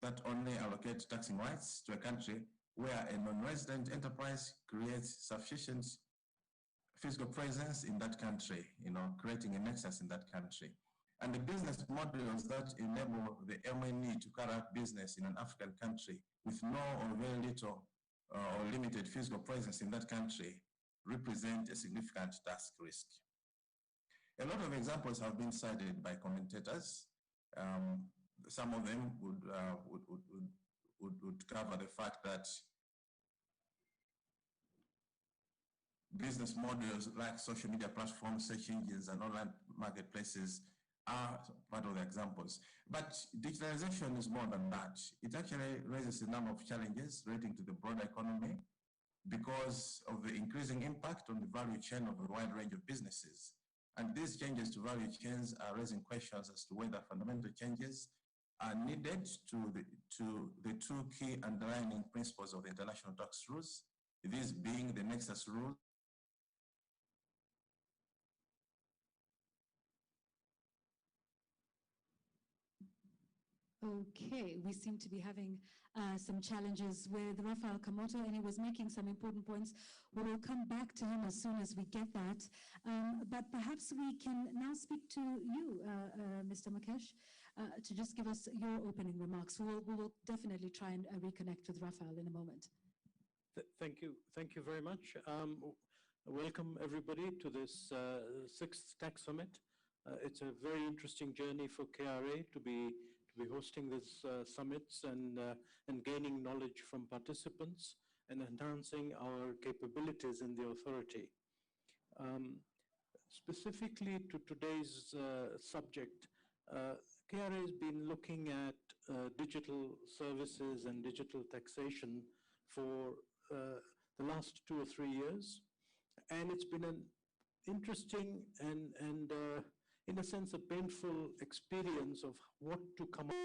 that only allocate taxing rights to a country where a non-resident enterprise creates sufficient physical presence in that country, creating a nexus in that country. And the business models that enable the MNE to carry out business in an African country with no or very little or limited physical presence in that country represent a significant tax risk. A lot of examples have been cited by commentators. Some of them would cover the fact that business models like social media platforms, search engines, and online marketplaces are part of the examples. But digitalization is more than that. It actually raises a number of challenges relating to the broader economy because of the increasing impact on the value chain of a wide range of businesses. And these changes to value chains are raising questions as to whether fundamental changes are needed to the two key underlying principles of the international tax rules, these being the nexus rule. Okay, we seem to be having some challenges with Rafael Kamoto, and he was making some important points. We will come back to him as soon as we get that. But perhaps we can now speak to you, Mr. Mukesh, to just give us your opening remarks. We will definitely try and reconnect with Rafael in a moment. Thank you very much. Welcome everybody to this 6th Tax Summit. It's a very interesting journey for KRA to be hosting these summits and gaining knowledge from participants and enhancing our capabilities in the authority. Specifically to today's subject, KRA has been looking at digital services and digital taxation for the last 2 or 3 years, and it's been an interesting and in a sense a painful experience of what to come up.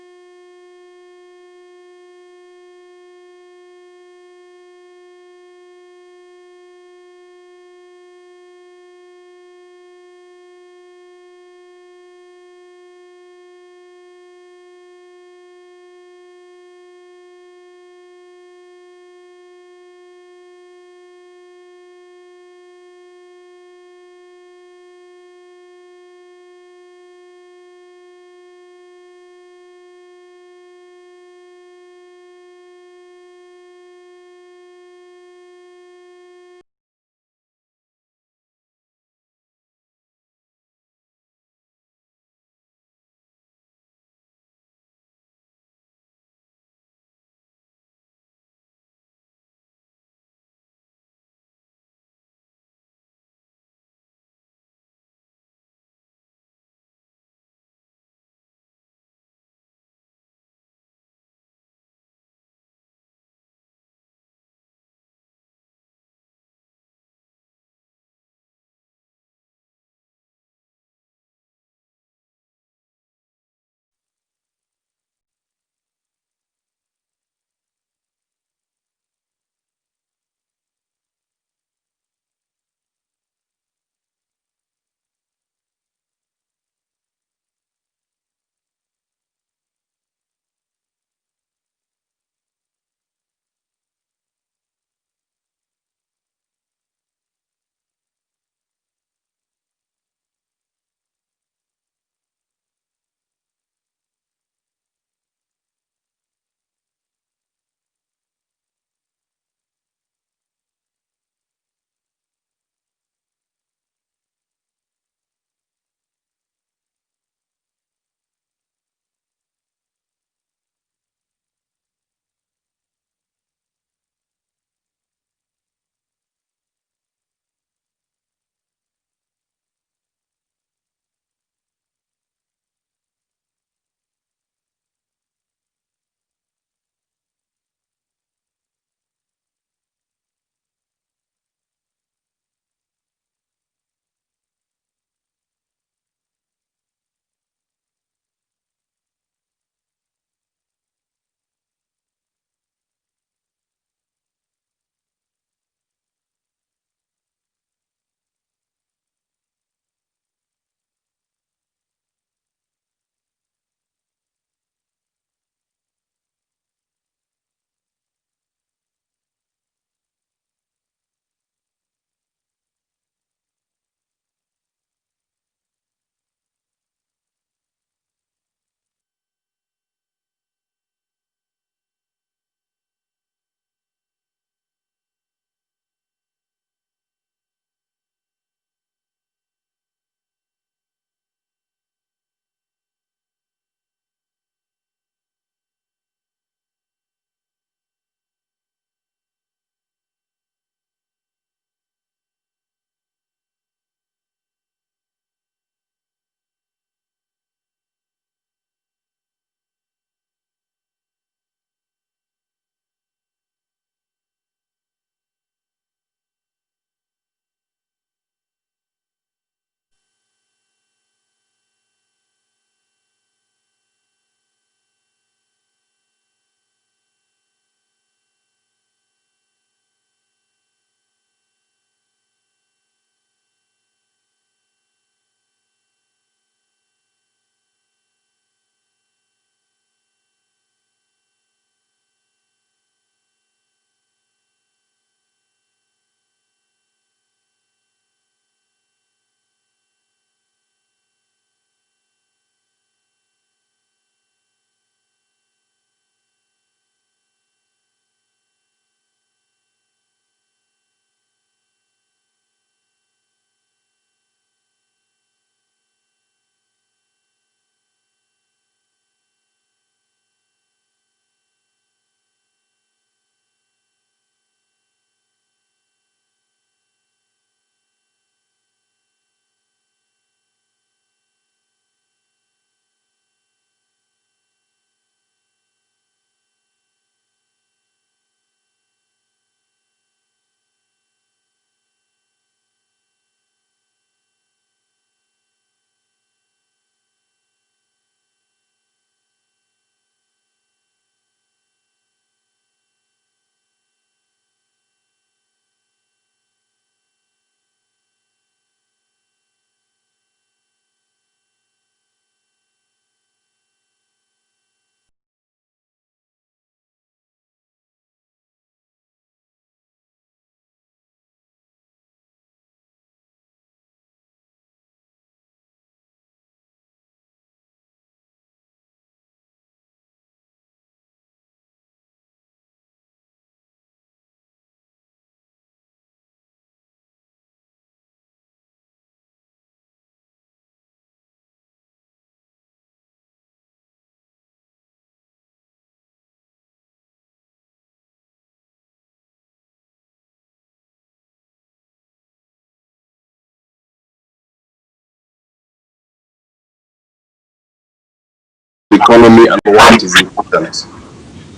economy and why it is important.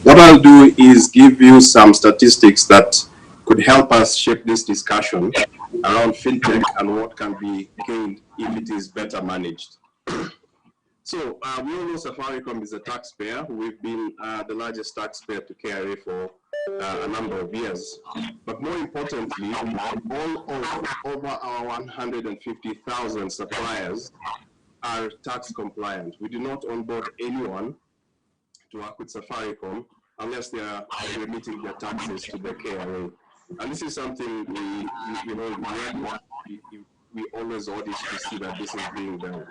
What I'll do is give you some statistics that could help us shape this discussion around fintech and what can be gained if it is better managed. So we all know Safaricom is a taxpayer. We've been the largest taxpayer to KRA for a number of years. But more importantly, all of over our 150,000 suppliers are tax compliant. We do not onboard anyone to work with Safaricom unless they are remitting their taxes to the KRA. And this is something we always audit to see that this is being done.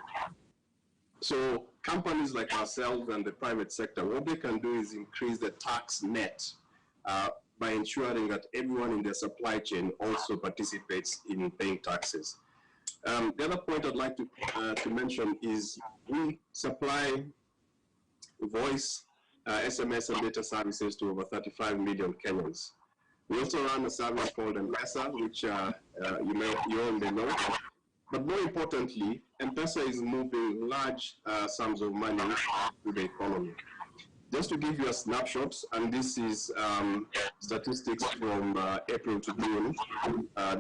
So companies like ourselves and the private sector, what they can do is increase the tax net by ensuring that everyone in their supply chain also participates in paying taxes. The other point I'd like to mention is we supply voice, SMS, and data services to over 35 million Kenyans. We also run a service called M-Pesa, which you all may know. But more importantly, M-Pesa is moving large sums of money to the economy. Just to give you a snapshot, and this is statistics from April to June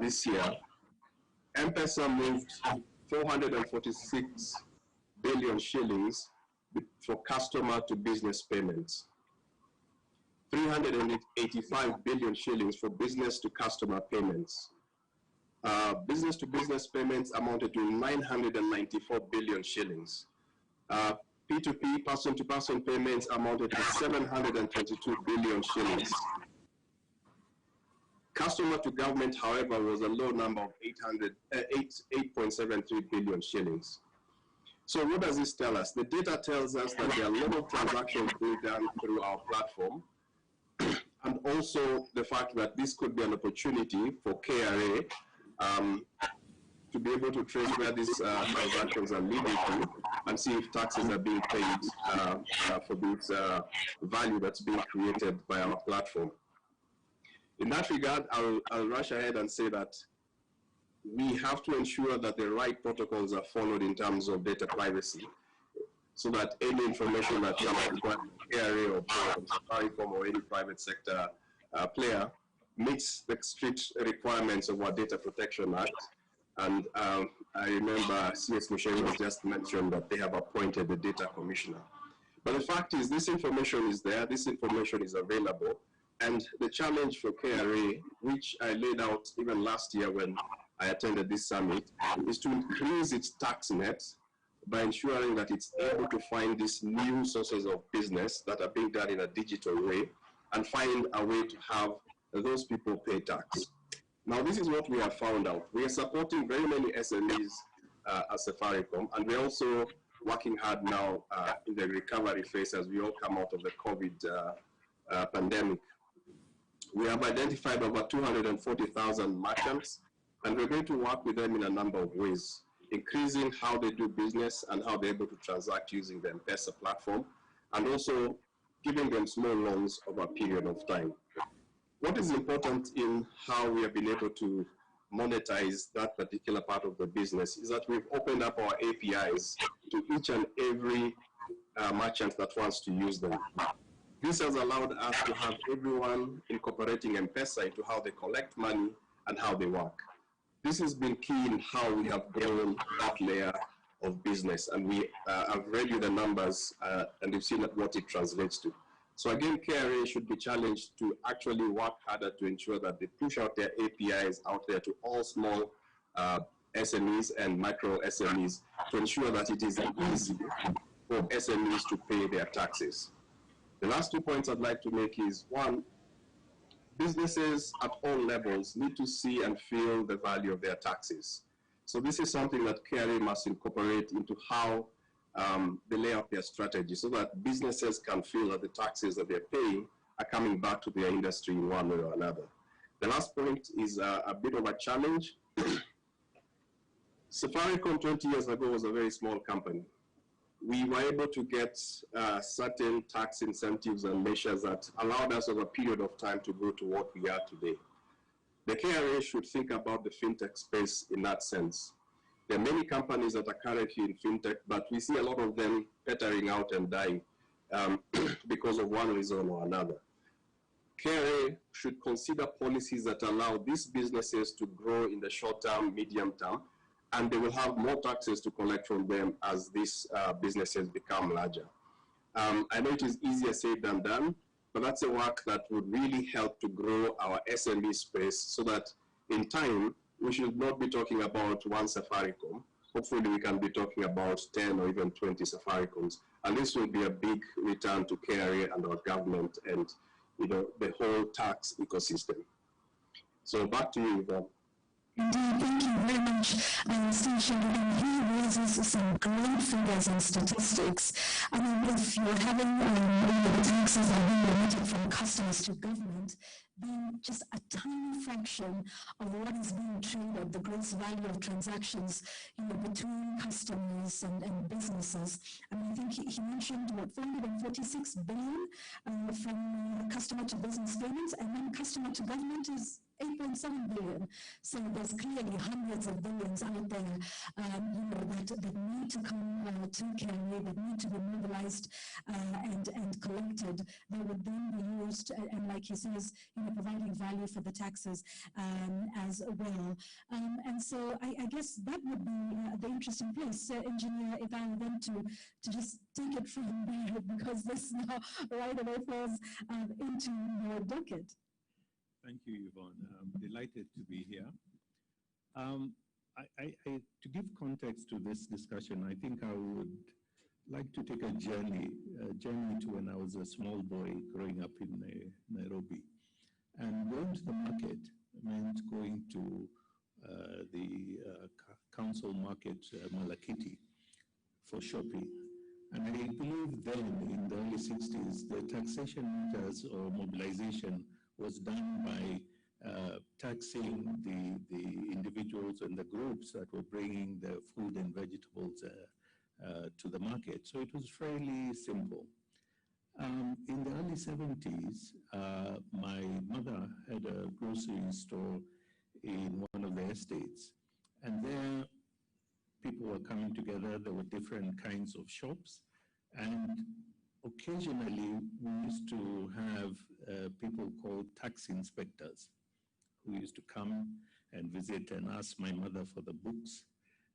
this year, M-Pesa moved 446 billion shillings for customer to business payments, 385 billion shillings for business to customer payments. Business to business payments amounted to 994 billion shillings. P2P, person to person payments amounted to 722 billion shillings. Customer to government, however, was a low number of 8.73 billion shillings. So what does this tell us? The data tells us that there are a lot of transactions being done through our platform, and also the fact that this could be an opportunity for KRA to be able to trace where these transactions are leading to and see if taxes are being paid for this value that's being created by our platform. In that regard, I'll rush ahead and say that we have to ensure that the right protocols are followed in terms of data privacy, so that any information that comes from KRA or from Safaricom or any private sector player meets the strict requirements of our Data Protection Act. And I remember CS Mushemi has just mentioned that they have appointed the data commissioner. But the fact is, this information is there, this information is available, and the challenge for KRA, which I laid out even last year when I attended this summit, is to increase its tax net by ensuring that it's able to find these new sources of business that are being done in a digital way and find a way to have those people pay tax. Now, this is what we have found out. We are supporting very many SMEs at Safaricom, and we're also working hard now in the recovery phase as we all come out of the COVID pandemic. We have identified over 240,000 merchants, and we're going to work with them in a number of ways, increasing how they do business and how they're able to transact using the M-Pesa platform, and also giving them small loans over a period of time. What is important in how we have been able to monetize that particular part of the business is that we've opened up our APIs to each and every merchant that wants to use them. This has allowed us to have everyone incorporating M-Pesa into how they collect money and how they work. This has been key in how we have grown that layer of business, and we have read you the numbers and you've seen what it translates to. So again, KRA should be challenged to actually work harder to ensure that they push out their APIs out there to all small SMEs and micro SMEs to ensure that it is easy for SMEs to pay their taxes. The last 2 points I'd like to make is, one, businesses at all levels need to see and feel the value of their taxes. So this is something that KRA must incorporate into how they lay out their strategy, so that businesses can feel that the taxes that they're paying are coming back to their industry in one way or another. The last point is a bit of a challenge. Safaricom 20 years ago was a very small company. We were able to get certain tax incentives and measures that allowed us over a period of time to grow to what we are today. The KRA should think about the fintech space in that sense. There are many companies that are currently in fintech, but we see a lot of them petering out and dying because of one reason or another. KRA should consider policies that allow these businesses to grow in the short term, medium term, and they will have more taxes to collect from them as these businesses become larger. I know it is easier said than done, but that's a work that would really help to grow our SME space so that in time, we should not be talking about one Safaricom. Hopefully we can be talking about 10 or even 20 Safaricoms. And this will be a big return to KRA and our government and the whole tax ecosystem. So back to you, Yvonne. Indeed, thank you very much, Steve Shenderman. He raises some great figures and statistics. I mean, if you're having the taxes are being remitted from customers to government, then just a tiny fraction of what is being traded, the gross value of transactions, between customers and businesses. I mean, I think he mentioned, what, 446 billion from customer to business payments, and then customer to government is 8.7 billion. So there's clearly hundreds of billions out there, that need to come to KRA, that need to be mobilized and collected. They would then be used, and like he says, providing value for the taxes as well. And so I guess that would be the interesting place, Engineer, if I were then to just take it from there, because this now right away falls into your docket. Thank you, Yvonne. I'm delighted to be here. To give context to this discussion, I think I would like to take a journey to when I was a small boy growing up in Nairobi. And going to the market meant going to the council market, Malakiti, for shopping. And I believe then, in the early 60s, the taxation matters or mobilization was done by taxing the individuals and the groups that were bringing the food and vegetables to the market. So it was fairly simple. In the early 70s, my mother had a grocery store in one of the estates, and there people were coming together. There were different kinds of shops, and occasionally we used to have people called tax inspectors who used to come and visit and ask my mother for the books.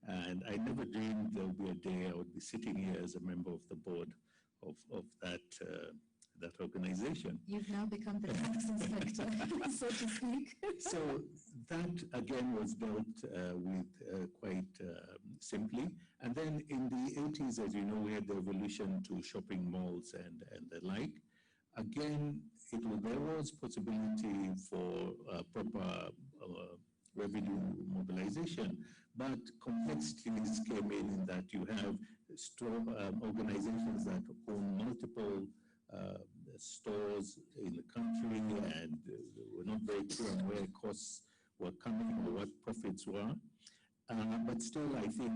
And I never dreamed there would be a day I would be sitting here as a member of the board of that organization. You've now become the tax inspector, so to speak. So that again was dealt with quite simply. And then in the 80s, as you know, we had the evolution to shopping malls and the like. Again, there was possibility for proper revenue mobilization, but complexities came in that you have organizations that own multiple stores in the country, and were not very clear on where costs were coming or what profits were. But still, I think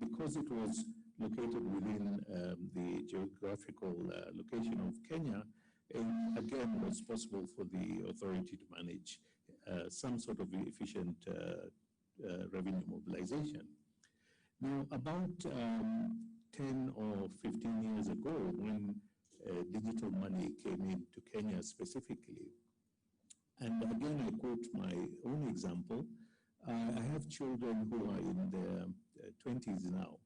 because it was located within the geographical location of Kenya, it again was possible for the authority to manage some sort of efficient revenue mobilization. Now, about 10 or 15 years ago, when digital money came into Kenya specifically, and again, I quote my own example. I have children who are in their 20s now,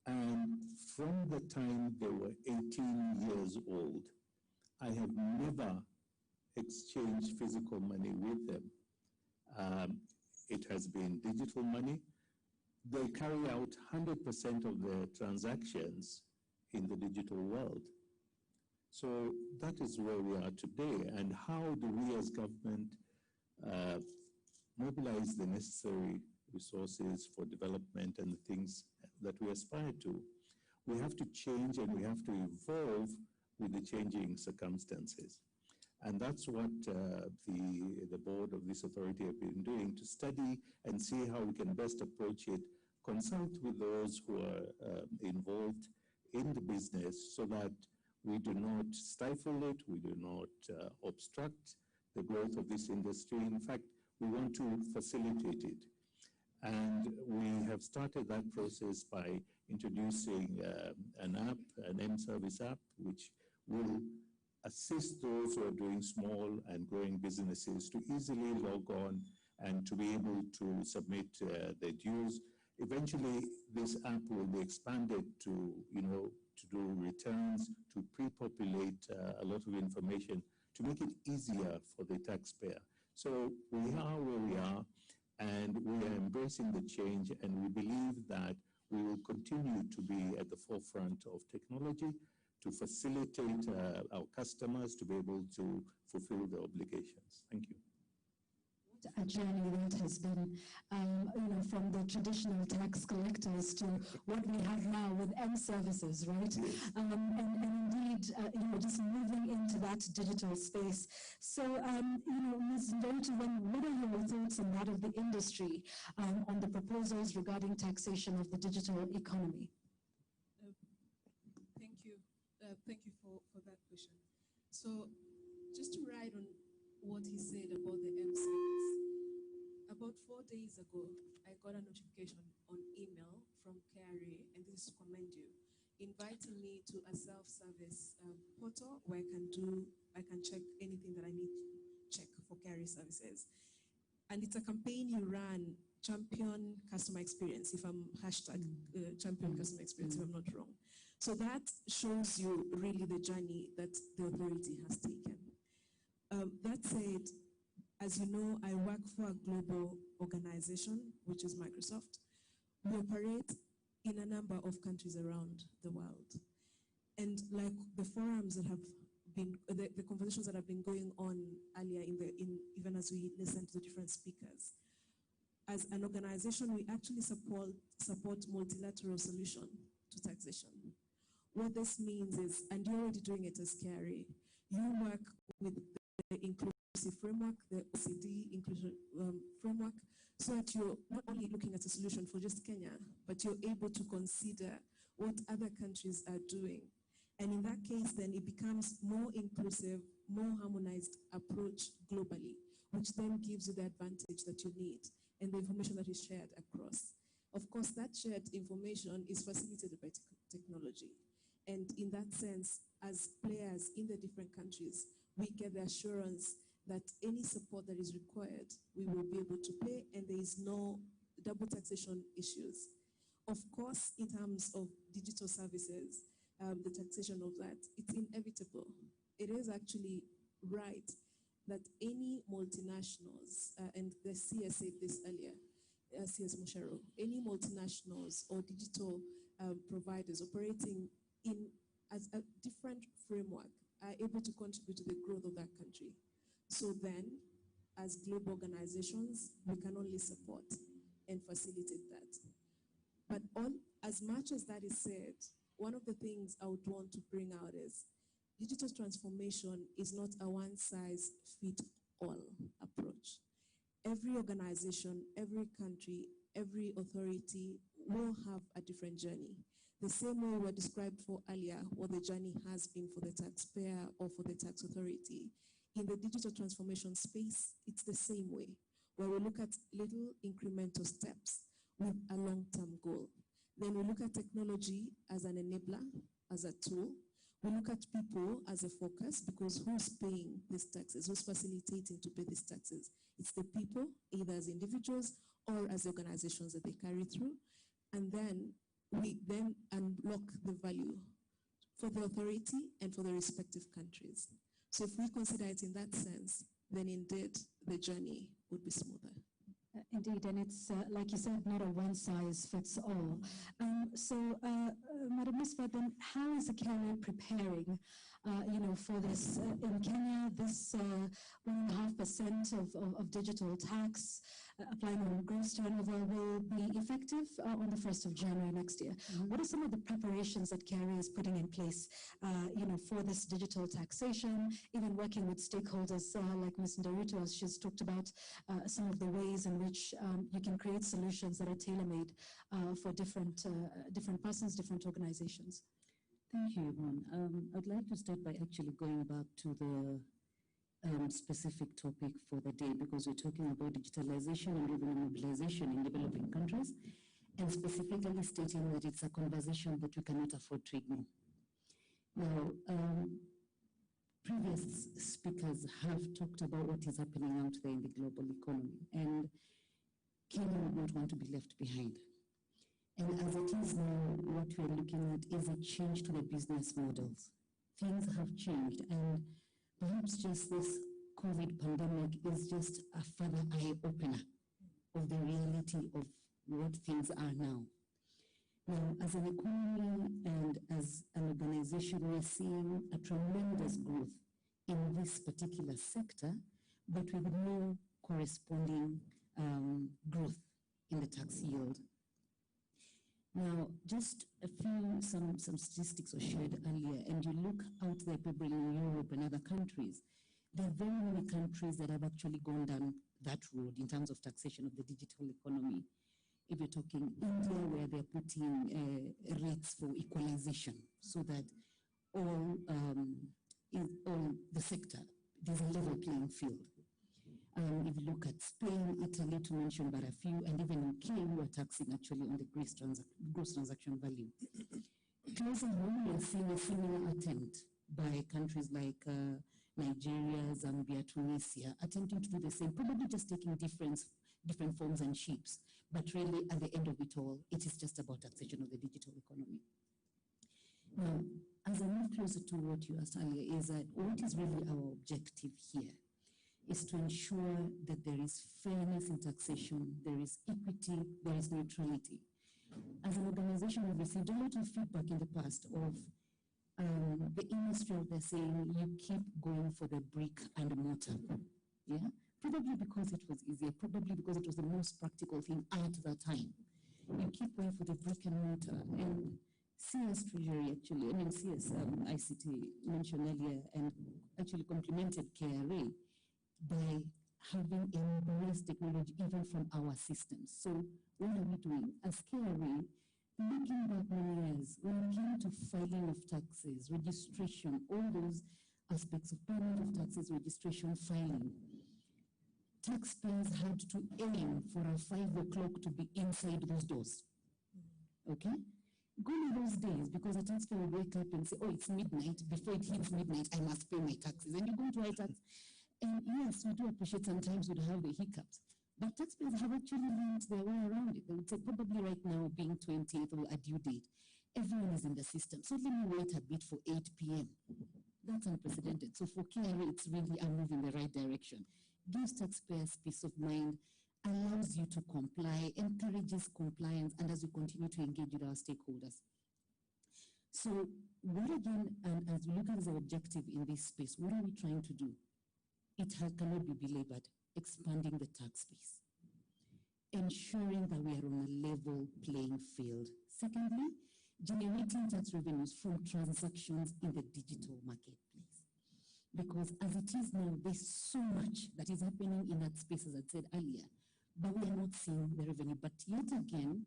and from the time they were 18 years old, I have never exchanged physical money with them. It has been digital money. They carry out 100% of their transactions in the digital world. So that is where we are today. And how do we as government mobilize the necessary resources for development and the things that we aspire to? We have to change and we have to evolve with the changing circumstances. And that's what the board of this authority have been doing, to study and see how we can best approach it, consult with those who are involved in the business so that we do not stifle it, we do not obstruct the growth of this industry. In fact, we want to facilitate it. And we have started that process by introducing an app, an M-Service app, which will assist those who are doing small and growing businesses to easily log on and to be able to submit their dues. Eventually, this app will be expanded to, to do returns, to pre-populate a lot of information, to make it easier for the taxpayer. So we are where we are, and we are embracing the change, and we believe that we will continue to be at the forefront of technology to facilitate our customers to be able to fulfill their obligations. Thank you. A journey that has been, from the traditional tax collectors to what we have now with M-Services, right? Yes. And indeed, just moving into that digital space. So, Ms. Ndoto, what are your thoughts on that of the industry on the proposals regarding taxation of the digital economy? Thank you. Thank you for that question. So, just to ride on what he said about the M-Service. About 4 days ago, I got a notification on email from KRA, and this is to commend you, inviting me to a self-service portal where I can check anything that I need to check for KRA services. And it's a campaign you run, Champion Customer Experience, if I'm Champion Customer Experience, if I'm not wrong. So that shows you really the journey that the authority has taken. That said, as you know, I work for a global organization, which is Microsoft. We operate in a number of countries around the world. And like the forums that have been, the conversations that have been going on earlier even as we listen to the different speakers, as an organization, we actually support multilateral solution to taxation. What this means is, and you're already doing it as KRA, you work with the inclusive framework, the OECD inclusion framework, so that you're not only looking at a solution for just Kenya, but you're able to consider what other countries are doing. And in that case, then it becomes more inclusive, more harmonized approach globally, which then gives you the advantage that you need and the information that is shared across. Of course, that shared information is facilitated by technology. And in that sense, as players in the different countries, we get the assurance that any support that is required, we will be able to pay, and there is no double taxation issues. Of course, in terms of digital services, the taxation of that, it's inevitable. It is actually right that any multinationals, and the CS said this earlier, CS Musharo, any multinationals or digital providers operating in as a different framework are able to contribute to the growth of that country. So then, as global organizations, we can only support and facilitate that. But as much as that is said, one of the things I would want to bring out is digital transformation is not a one-size-fits-all approach. Every organization, every country, every authority will have a different journey. The same way we were described for earlier, what the journey has been for the taxpayer or for the tax authority. In the digital transformation space, it's the same way, where we look at little incremental steps with a long-term goal. Then we look at technology as an enabler, as a tool. We look at people as a focus, because who's paying these taxes? Who's facilitating to pay these taxes? It's the people, either as individuals or as organizations that they carry through. And then we then unlock the value for the authority and for the respective countries. So if we consider it in that sense, then indeed the journey would be smoother. Indeed, and it's, like you said, not a one-size-fits-all. Madam Misbah, then how is the KRA preparing, for this? In Kenya, this 1.5% of digital tax applying on gross turnover will be effective on the 1st of January next year. What are some of the preparations that KRA is putting in place, for this digital taxation, even working with stakeholders like Ms. Ndoto, as she's talked about some of the ways in which you can create solutions that are tailor-made for different persons, different organizations? Thank you, Yvonne. I'd like to start by actually going back to the specific topic for the day, because we're talking about digitalization and revenue mobilization in developing countries, and specifically stating that it's a conversation that we cannot afford to ignore. Now, previous speakers have talked about what is happening out there in the global economy, and Kenya would not want to be left behind. And as it is now, what we're looking at is a change to the business models. Things have changed, and perhaps just this COVID pandemic is just a further eye-opener of the reality of what things are now. Now, as an economy and as an organization, we're seeing a tremendous growth in this particular sector, but with no corresponding growth in the tax yield. Now, just some statistics were shared earlier, and you look out there, people in Europe and other countries, there are very many countries that have actually gone down that road in terms of taxation of the digital economy. If you're talking India, where they're putting rates for equalization, so that all the sector, there's a level playing field. If you look at Spain, Italy, to mention but a few, and even UK, we are taxing actually on the gross transaction value. Closer home, we are seeing a similar attempt by countries like Nigeria, Zambia, Tunisia, attempting to do the same, probably just taking different forms and shapes. But really, at the end of it all, it is just about taxation of the digital economy. Now, as I move closer to what you asked earlier, is that what is really our objective here is to ensure that there is fairness in taxation, there is equity, there is neutrality. As an organization, we've received a lot of feedback in the past of the industry out there saying you keep going for the brick and mortar. Yeah? Probably because it was easier, probably because it was the most practical thing at the time. You keep going for the brick and mortar. And CS Treasury actually, CS ICT mentioned earlier and actually complimented KRA by having embraced technology even from our systems. So what are we doing? As KRA, looking back many years, when it came to filing of taxes, registration, all those aspects of payment of taxes, registration, filing, taxpayers had to aim for a 5 o'clock to be inside those doors. Okay? Gone are those days, because a taxpayer would wake up and say, oh, it's midnight. Before it hits midnight, I must pay my taxes. And you go to write tax. And yes, we do appreciate sometimes we'd have the hiccups. But taxpayers have actually learned their way around it. They would say, probably right now, being 20th or a due date, everyone is in the system. So let me wait a bit for 8 p.m. That's unprecedented. So for KRA, it's really a move in the right direction. Gives taxpayers peace of mind, allows you to comply, encourages compliance, and as we continue to engage with our stakeholders. So what again, and as we look at our objective in this space, what are we trying to do? It cannot be belabored, expanding the tax base, ensuring that we are on a level playing field. Secondly, generating tax revenues from transactions in the digital marketplace. Because as it is now, there's so much that is happening in that space, as I said earlier, but we are not seeing the revenue. But yet again,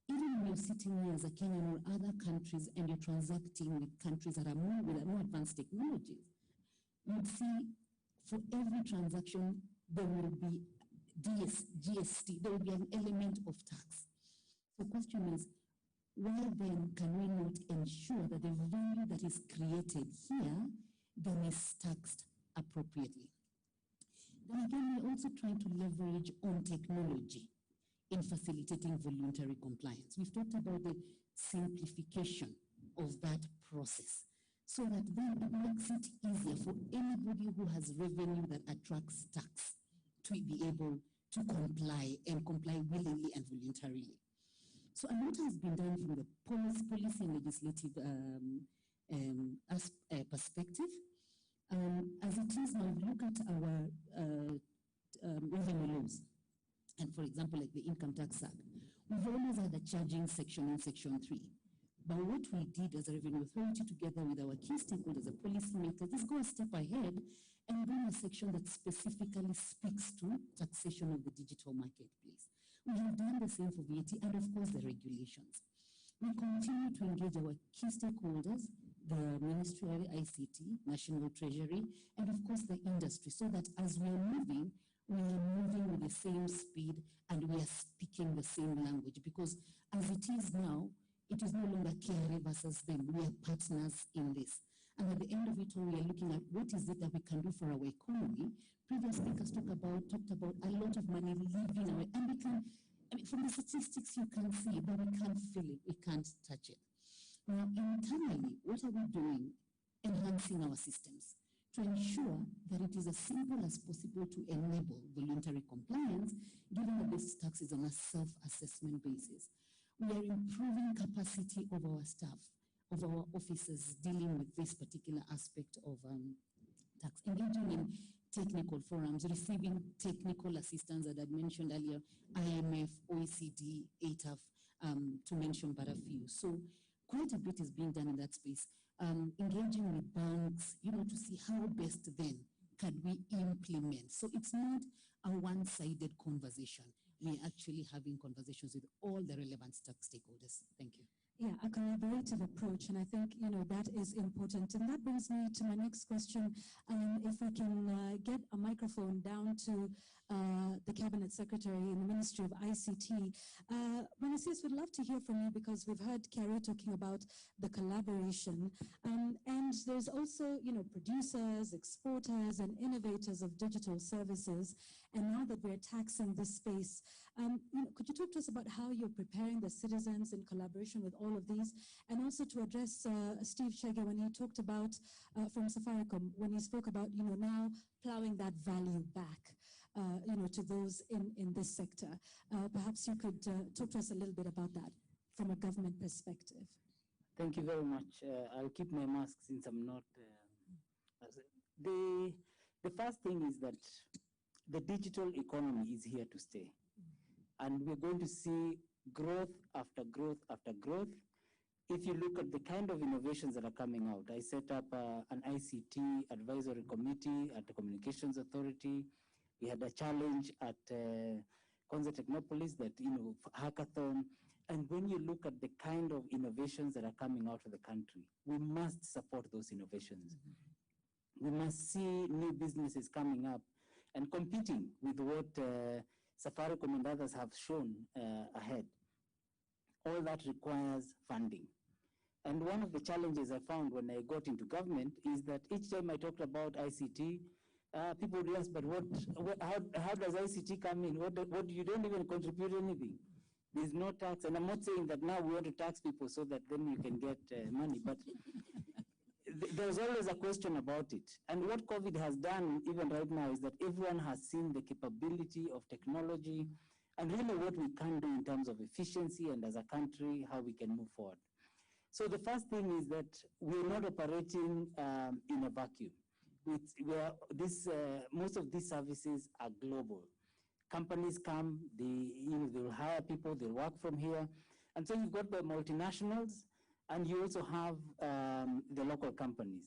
even when you're sitting here as a Kenyan or other countries and you're transacting with countries that are with more advanced technologies, you'd see for every transaction, there will be GST, there will be an element of tax. The question is, why then can we not ensure that the value that is created here then is taxed appropriately? Then again, we're also trying to leverage on technology in facilitating voluntary compliance. We've talked about the simplification of that process, so that then it makes it easier for anybody who has revenue that attracts tax to be able to comply and comply willingly and voluntarily. So a lot has been done from the policy and legislative perspective. As it is now, look at our revenue laws. And for example, like the Income Tax Act, we've always had a charging section in Section 3. But what we did as a revenue authority, together with our key stakeholders, the policymakers, is go a step ahead and bring a section that specifically speaks to taxation of the digital marketplace. We have done the same for VAT and, of course, the regulations. We continue to engage our key stakeholders, the Ministry of ICT, National Treasury, and of course the industry, so that as we are moving with the same speed and we are speaking the same language. Because as it is now, it is no longer KRA versus them. We are partners in this. And at the end of it all, we are looking at what is it that we can do for our economy. Previous speakers talked about a lot of money leaving away. And we can, from the statistics you can see, but we can't feel it, we can't touch it. Now, internally, what are we doing? Enhancing our systems to ensure that it is as simple as possible to enable voluntary compliance, given that this tax is on a self-assessment basis. We are improving capacity of our staff, of our officers dealing with this particular aspect of tax, engaging in technical forums, receiving technical assistance that I mentioned earlier, IMF, OECD, ATAF, to mention but a few. So quite a bit is being done in that space. Engaging with banks, to see how best then can we implement. So it's not a one-sided conversation. We're actually having conversations with all the relevant stakeholders. Thank you. Yeah, a collaborative approach, and I think, that is important. And that brings me to my next question. If we can get a microphone down to the Cabinet Secretary in the Ministry of ICT. Manasseh, we'd love to hear from you because we've heard Kerry talking about the collaboration. And there's also, producers, exporters, and innovators of digital services. And now that we're taxing this space, could you talk to us about how you're preparing the citizens in collaboration with all of these? And also to address Steve Chege when he talked about, from Safaricom, when he spoke about, now plowing that value back, to those in this sector. Perhaps you could talk to us a little bit about that from a government perspective. Thank you very much. I'll keep my mask since I'm not... The first thing is that the digital economy is here to stay. And we're going to see growth after growth after growth. If you look at the kind of innovations that are coming out, I set up an ICT advisory committee at the Communications Authority. We had a challenge at Konza Technopolis, that, hackathon. And when you look at the kind of innovations that are coming out of the country, we must support those innovations. We must see new businesses coming up and competing with what Safaricom and others have shown ahead. All that requires funding. And one of the challenges I found when I got into government is that each time I talked about ICT, people would ask, but how does ICT come in? What you don't even contribute anything. There's no tax. And I'm not saying that now we want to tax people so that then you can get money, but there's always a question about it. And what COVID has done, even right now, is that everyone has seen the capability of technology and really what we can do in terms of efficiency and as a country, how we can move forward. So the first thing is that we're not operating in a vacuum. Most of these services are global. Companies come, they'll hire people, they'll work from here. And so you've got the multinationals, and you also have the local companies.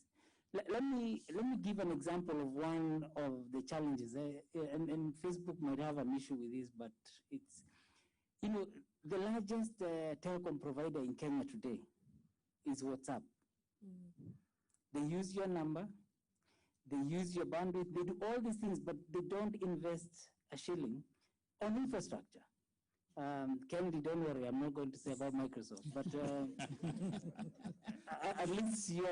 Let me give an example of one of the challenges, and Facebook might have an issue with this, but it's, the largest telecom provider in Kenya today is WhatsApp. They use your number, they use your bandwidth, they do all these things, but they don't invest a shilling on infrastructure. Kennedy, don't worry, I'm not going to say about Microsoft, but at least you're